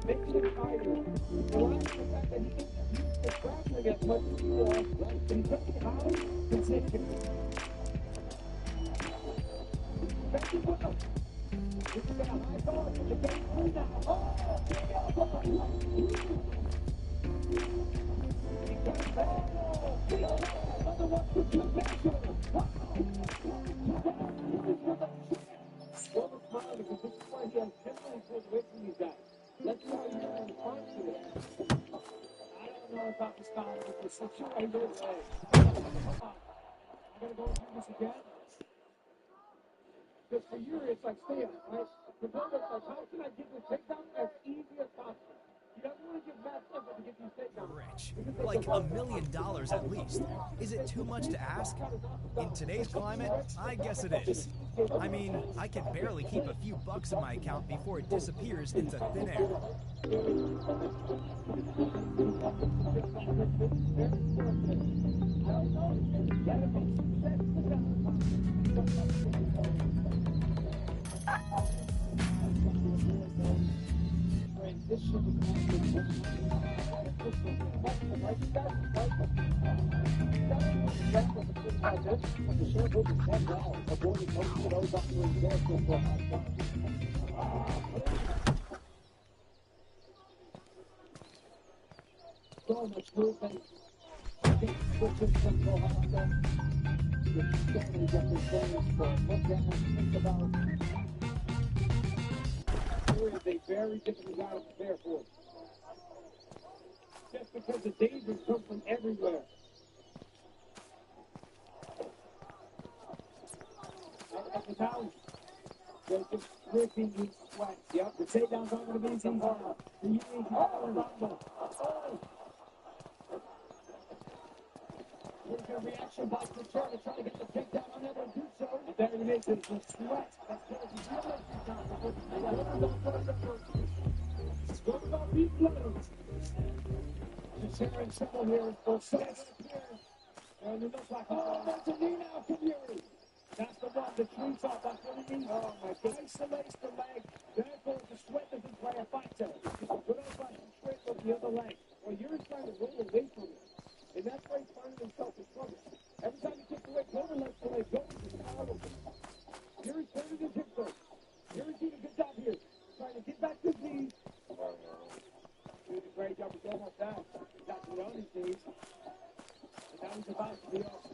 Making it tighter. Relax the fact that he isn't used to traveling as much as you are. Right? But he's learning how consistent. Investing well. He's got a high bar for the game through now. Oh, another one for the measure. Well, the smile because this is why he has definitely pulled away from these guys. Let's see how you're going to respond to it. I don't know about the style of this situation. I'm going to go through this again. Because for you, it's like stay up, right? For them, it's like, how can I get this takedown as easy as possible? You don't want to give Matt effort to get these takedowns. Rich. Like $1 million at least. Is it too much to ask? In today's climate, I guess it is. I mean, I can barely keep a few bucks in my account before it disappears into thin air. So much movement. Switches from Ohio. There's so many different things to look at and think about. Here is a very difficult guy to prepare for. Just because the danger comes from everywhere. At the towers, they're just ripping his sweat. Yep, the takedowns aren't going to be easy. For you, he's vulnerable. Here's your reaction by Paterno trying to get the takedown. Unable to do so. And there it is. It's the sweat that kills you. It's going about these blows. She's here in trouble here for seconds here. And it looks like, oh, that's a knee now from Yuri. That's the one that shoots off. That's what he needs. Oh, my God. Isolates the leg. Therefore, the sweat doesn't play a factor. Good old fashioned straight with the other leg. Well, Yuri's trying to roll away from it. And that's why he's finding himself in trouble. Every time he kicks away, Coleman lets the leg go. It's powerful. Yuri's turning his hips over. Yuri's doing a good job here. Trying to get back to his knees. Doing a great job. He's almost down. He's actually on his knees. And now he's about to be off.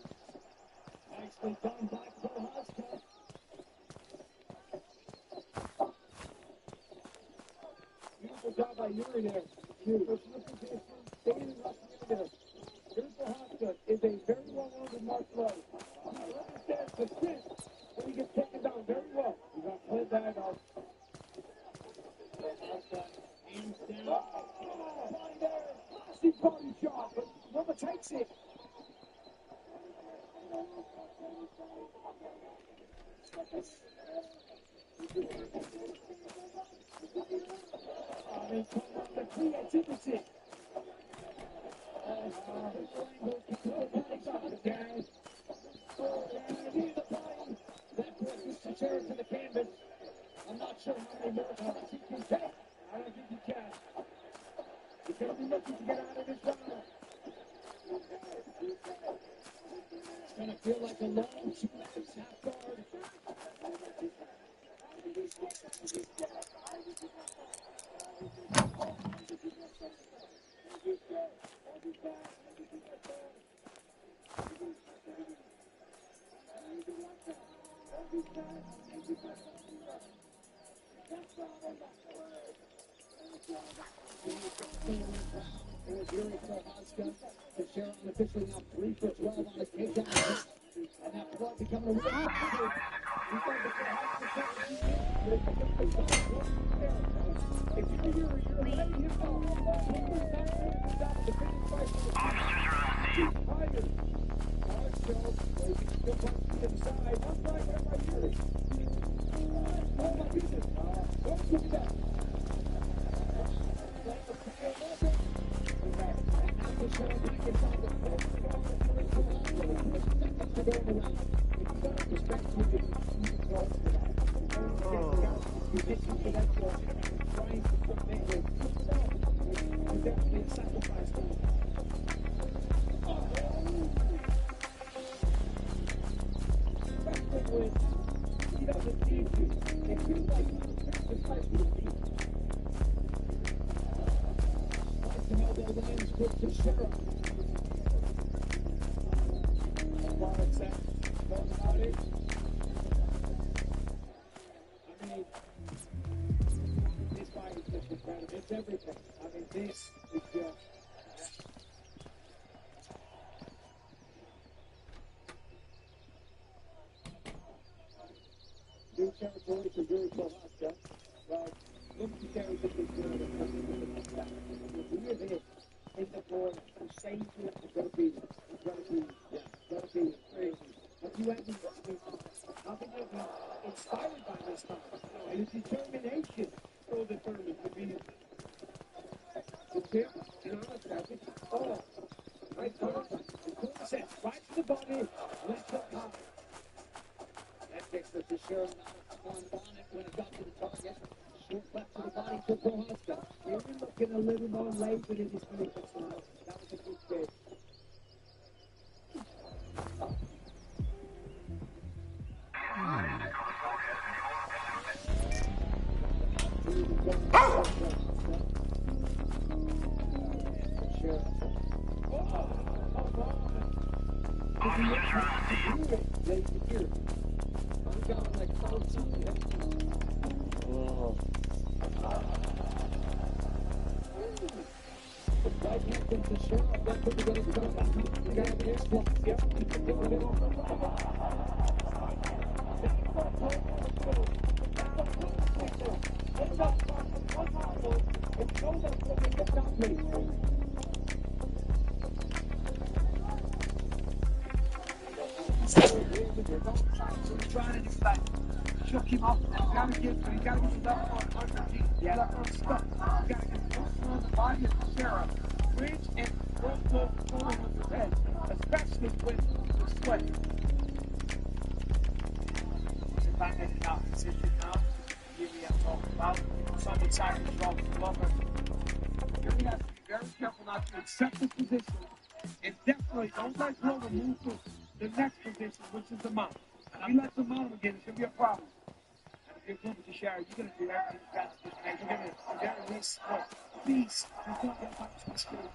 Nicely done by Prohaska. Beautiful job by Yuri there. Personal position, staying in left there. Here's Prohaska is a very well-rounded martial artist. He understands the spin when he gets taken down very well. He's got to play that off. Prohaska aims down. Oh, body there. Classy body shot, but Roma takes it. The creativity. That pushes the chair to the canvas. I'm not sure how many more. No, I think you can. I don't think you can. He's going to be looking to get out of this round. It's going to feel like a long 2 minutes, half guard. The sheriff officially now 3 for 12 on the takedown. And that plug becoming a real problem. If you're ready, hit off. It's everything. I mean, this is just. New territory for Yuri Prohaska. Well, look at the territory for Yuri Prohaska. We're there in the board who say to it, it's going to be crazy. But you haven't seen nothing of it inspired by this time. And his determination so determined to be the tip and honest traffic. Oh, nice contact. Right to the body, left up high. That takes the Fisher on it when it got to the target. Short left to the body for Prohaska. You're looking a little more labored in his movements now. That was a good pitch. Shook him off. You gotta get the left one underneath. Yeah. Left one stuck. You gotta get the left one on the body of the sheriff. Bridge and front low forward with the head, especially with the sweat. If I make it out position now, here we have talked about. Someone side control the lover. Here we have to be very careful not to accept this position. And definitely don't let Glover move to the next position, which is the mount. If you let the mount again, it's gonna be a problem. You're going to share. You're going to do everything you got to do. You're going to release. Please, don't get back to the school.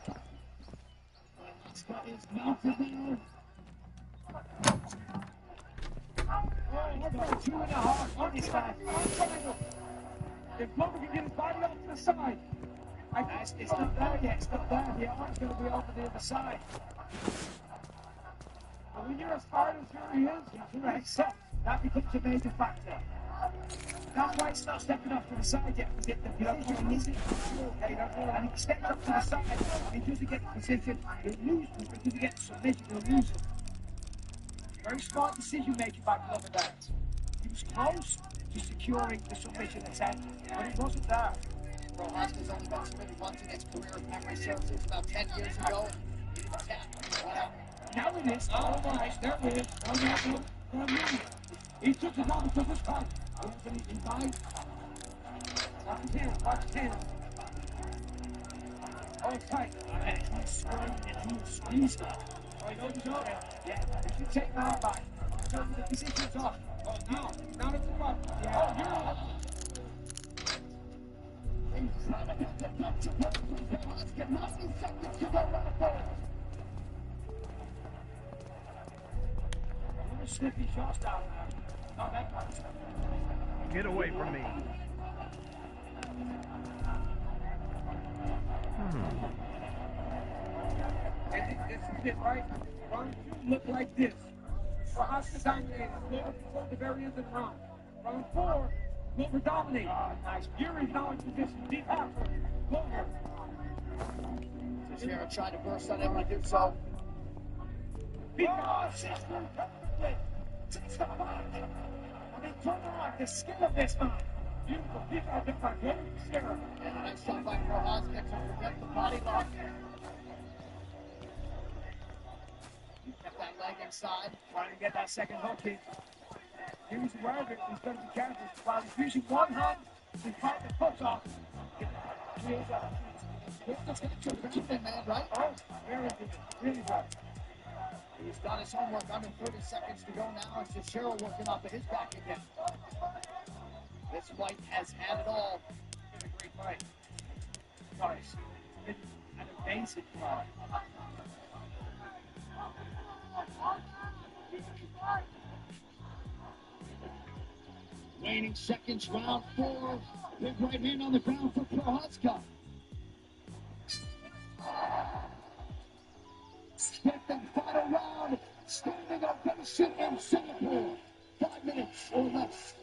Scott is mounted now. Oh, what about 2.5 on his back? If Glover can get his body off to the side. It's not there yet. It's not there. The arm's going to be over the other side. And when you're as hard as Yuri is, you have to accept. That becomes a major factor. That's why it's not stepping off to the side yet. You don't want to miss it. And if he steps up to the side, he doesn't get the position, he'll lose it. If he doesn't get the submission, he'll lose it. Very smart decision making by Glover there. He was close to securing the submission attempt, but it wasn't there. Prohaska's only been submitted once in his career, if memory serves. It was about 10 years ago. He didn't tap. Now it is. Oh, nice. There it is. Oh, no. He took it down because it's fine. Anthony in time. Watch his hands, watch his hands. Oh, it's tight. He's squirming and he's squeezing. Oh, he knows he's on it. Yeah, he should take the hard back. So the position's off. Oh, now it's a up. Yeah. Oh, you're sniffy shots down there. No, that much. Get away from me. And this is it, right? Round 2 looked like this. Prohaska dominated. Glover controlled the very end of the round. Round 4, Glover dominated. Nice. Yuri's now in position. Deep half. Glover. Teixeira tried to burst, unable to do so. I mean, turn on the skill of this man. Beautiful. He's got to by Glover Teixeira. And a nice shot by Prohaska to prevent the body lock. He kept that leg inside. Trying to get that second hook in. Here's aware of it. He's got to be careful. While he's using one hand, he's fighting the foot off. Let's get to a defense, man, right? Oh, very good. Really good. He's done his homework. Under 30 seconds to go now. It's Teixeira working off of his back again. This fight has had it all. It's been a great fight. Nice. It's an amazing fight. Waning seconds, round 4. Big right hand on the ground for Prohaska. Fifth and final round. Standing ovation in Singapore. 5 minutes or less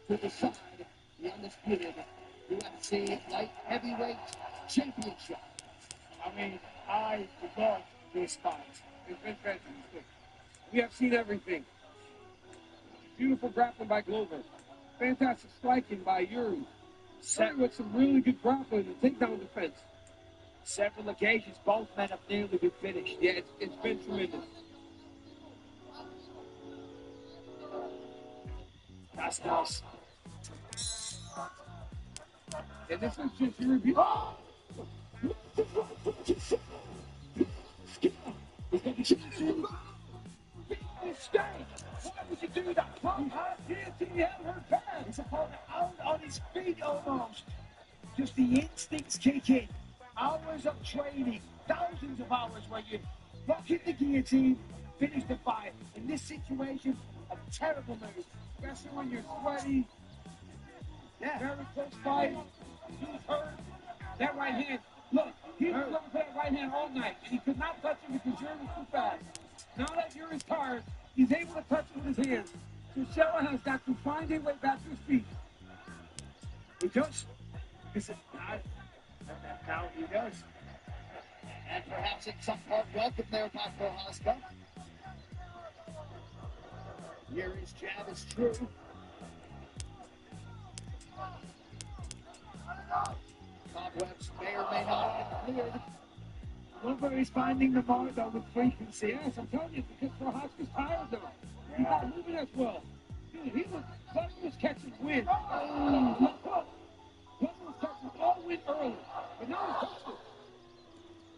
to decide the undisputed UFC light heavyweight championship. I mean, I love this fight. It's been fantastic. We have seen everything. Beautiful grappling by Glover. Fantastic striking by Yuri. Set with some really good grappling and takedown defense. Several occasions, both men have nearly been finished. Yeah, it's been tremendous. That's nice. And this is just your review. Oh! Mistake! Why would you do that? Pump hard guillotine out her pants. He's out on his feet almost. Just the instincts kick in. Hours of training, thousands of hours where you lock in the guillotine, finish the fight. In this situation, a terrible move, especially when you're sweaty. Yeah. Very close fight. He's hurt. That right hand, look, he was looking for that right hand all night, and he could not touch it because Yuri was too fast. Now that Yuri's tired, he's able to touch it with his hands. So Shella has got to find a way back to his feet. He just, this is not. Now he does. And perhaps it's some part welcome there by Prohaska. Yuri's jab is true. Cobwebs may or may not have been cleared. Glover is finding the mark though with frequency. Yes, I'm telling you, because Prohaska's tired though. He's not moving as well. He was catching wind. Glover was catching all wind early, but now he's touched it.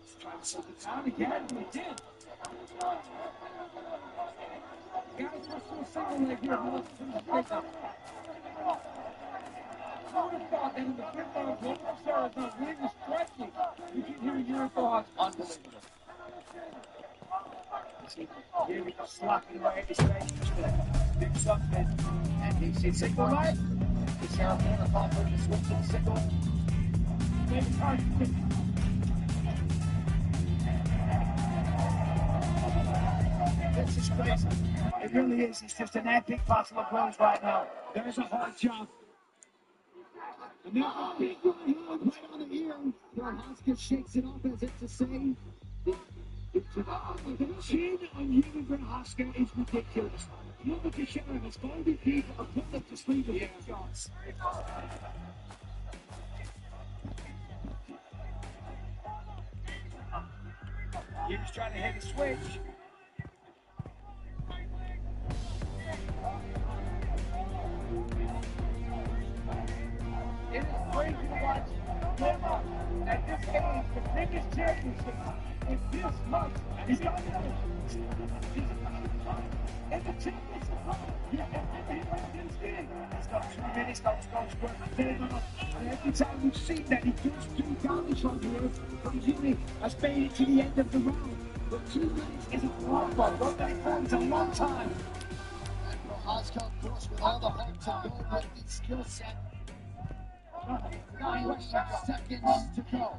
He's trying to slow it down again, but he did. Guys, let's do a single leg here. Let's finish the breakdown. I would have thought that in the fifth round, Glover Teixeira is not winning the striking. You can hear Yuri Prohaska. Unbelievable. Yuri slapping away at his face. Big something. And he's in single right. Teixeira corner conquered the switch to the single. Maybe it's hard to think. This is crazy. It really is. It's just an epic battle of blows right now. There's a hard jump. And there's a big right hand right on the ear. Prohaska shakes it off as if to say, The chin on Yuri Prohaska is ridiculous. Glover Teixeira has found the peak of putting up to sleep with his shots. Yuri's trying to hit a switch. It is crazy games, the biggest championship in this month. He's got it. And the championship, he's got 2 minutes, don't score. And every time we've seen that, he does do damage on here. But he's only has made it to the end of the round. But 2 minutes is a long one. What they call is a long time. Oscar, of course, with all the heart to go with the skill set. 9 seconds to go.